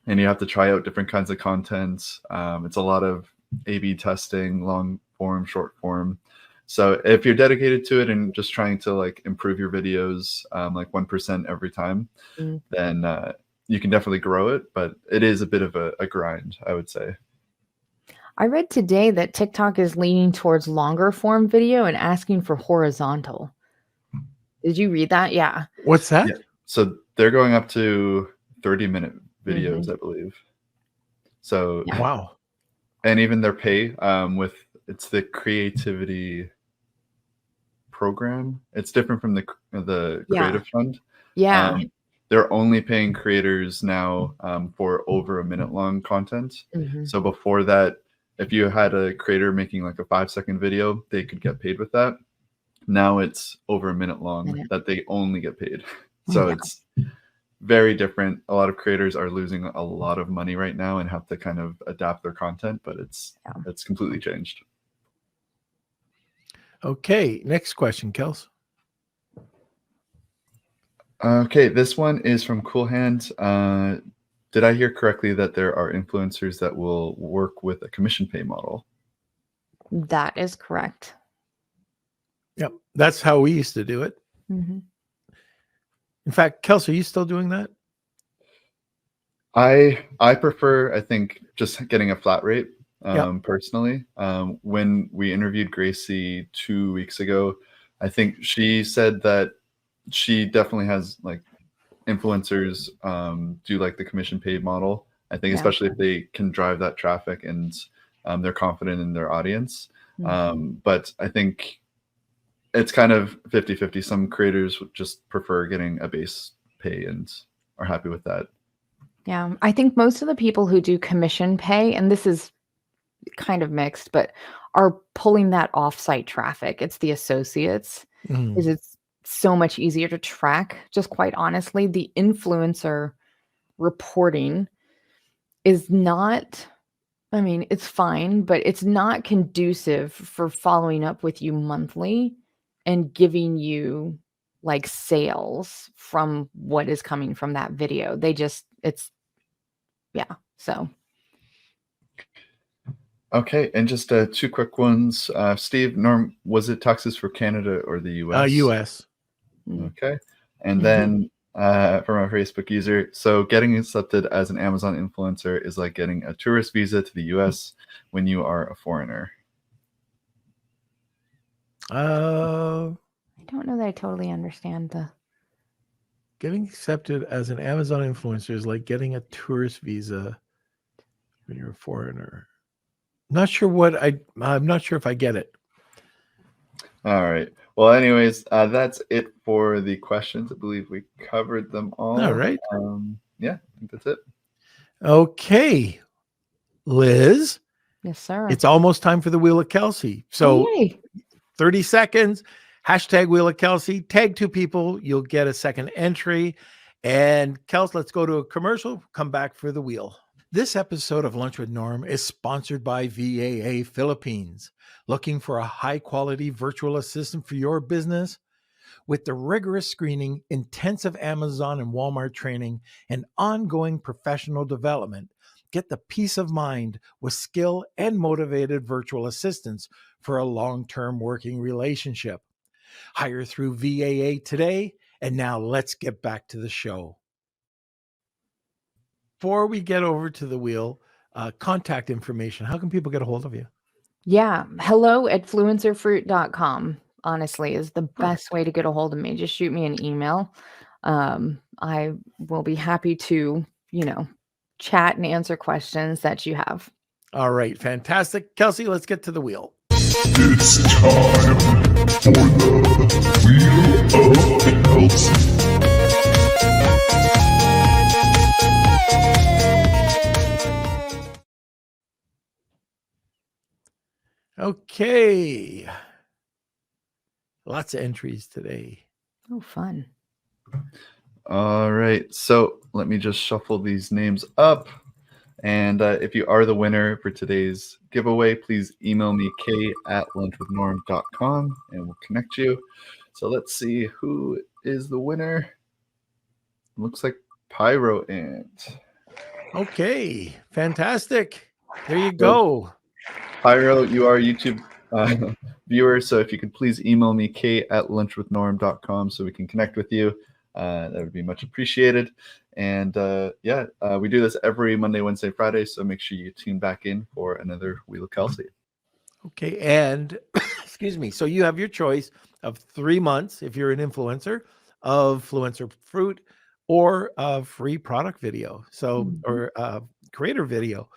and you have to try out different kinds of content. It's a lot of A/B testing, long form, short form. So if you're dedicated to it and just trying to like improve your videos like 1% every time, then you can definitely grow it. But it is a bit of a grind, I would say. I read today that TikTok is leaning towards longer form video and asking for horizontal. Did you read that? Yeah. What's that? Yeah. So they're going up to 30-minute videos, I believe. So wow. And even their pay it's the creativity program. It's different from the creative fund. Yeah. They're only paying creators now for over a minute long content. So before that, if you had a creator making like a 5-second video, they could get paid with that. Now it's over a minute long that they only get paid. So it's very different. A lot of creators are losing a lot of money right now and have to kind of adapt their content, but it's completely changed. Okay, next question, Kels. Okay, this one is from Cool Hand. Did I hear correctly that there are influencers that will work with a commission pay model? That is correct. Yep, that's how we used to do it. In fact, Kels, are you still doing that? I prefer, I think, just getting a flat rate personally. When we interviewed Gracie 2 weeks ago, I think she said that she definitely has like influencers do like the commission paid model. I think especially if they can drive that traffic and they're confident in their audience. But I think it's kind of 50-50. Some creators would just prefer getting a base pay and are happy with that. Yeah, I think most of the people who do commission pay, and this is kind of mixed, but are pulling that offsite traffic. It's the associates, because it's so much easier to track. Just quite honestly, the influencer reporting is not I mean, it's fine, but it's not conducive for following up with you monthly and giving you like sales from what is coming from that video. So. Okay, and just two quick ones. Steve, Norm, was it taxes for Canada or the US? US. Okay. And then from our Facebook user, so getting accepted as an Amazon influencer is like getting a tourist visa to the US when you are a foreigner. I don't know that I totally understand the... Getting accepted as an Amazon influencer is like getting a tourist visa when you're a foreigner. I'm not sure if I get it. All right. Well, anyways, that's it for the questions. I believe we covered them all. All right. Yeah, I think that's it. Okay. Liz. Yes, sir. It's almost time for the Wheel of Kelsey. So 30 seconds, hashtag Wheel of Kelsey, tag 2 people, you'll get a second entry. And Kels, let's go to a commercial, come back for the wheel. This episode of Lunch with Norm is sponsored by VAA Philippines. Looking for a high-quality virtual assistant for your business? With the rigorous screening, intensive Amazon and Walmart training, and ongoing professional development, get the peace of mind with skill and motivated virtual assistants for a long-term working relationship. Hire through VAA today, and now let's get back to the show. Before we get over to the wheel, contact information. How can people get a hold of you? Yeah. hello@fluencerfruit.com, honestly, is the best way to get a hold of me. Just shoot me an email. I will be happy to, chat and answer questions that you have. All right. Fantastic. Kelsey, let's get to the wheel. It's time for the Wheel of Kelsey. Okay. Lots of entries today. Oh, fun. All right. So let me just shuffle these names up. And if you are the winner for today's giveaway, please email me k@lunchwithnorm.com and we'll connect you. So let's see who is the winner. Looks like Pyro Ant. Okay. Fantastic. There you go. Pyro, you are a YouTube viewer, so if you could please email me k@lunchwithnorm.com so we can connect with you. That would be much appreciated. And we do this every Monday, Wednesday, Friday, so make sure you tune back in for another Wheel of Kelsey. Okay, and excuse me. So you have your choice of 3 months if you're an influencer of Fluencer Fruit or a free product video. So or creator video.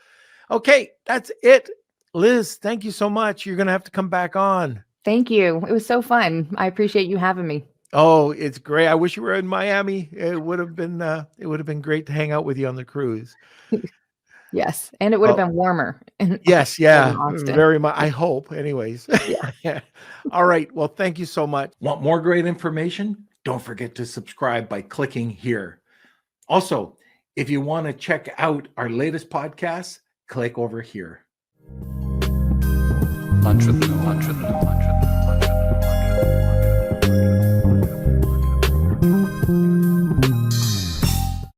Okay, that's it. Liz, thank you so much. You're going to have to come back on. Thank you. It was so fun. I appreciate you having me. Oh, it's great. I wish you were in Miami. It would have been great to hang out with you on the cruise. Yes, and it would have been warmer. Yes, yeah, very much. I hope. Anyways. Yeah. All right. Well, thank you so much. Want more great information? Don't forget to subscribe by clicking here. Also, if you want to check out our latest podcasts, click over here. Lunch with Norm.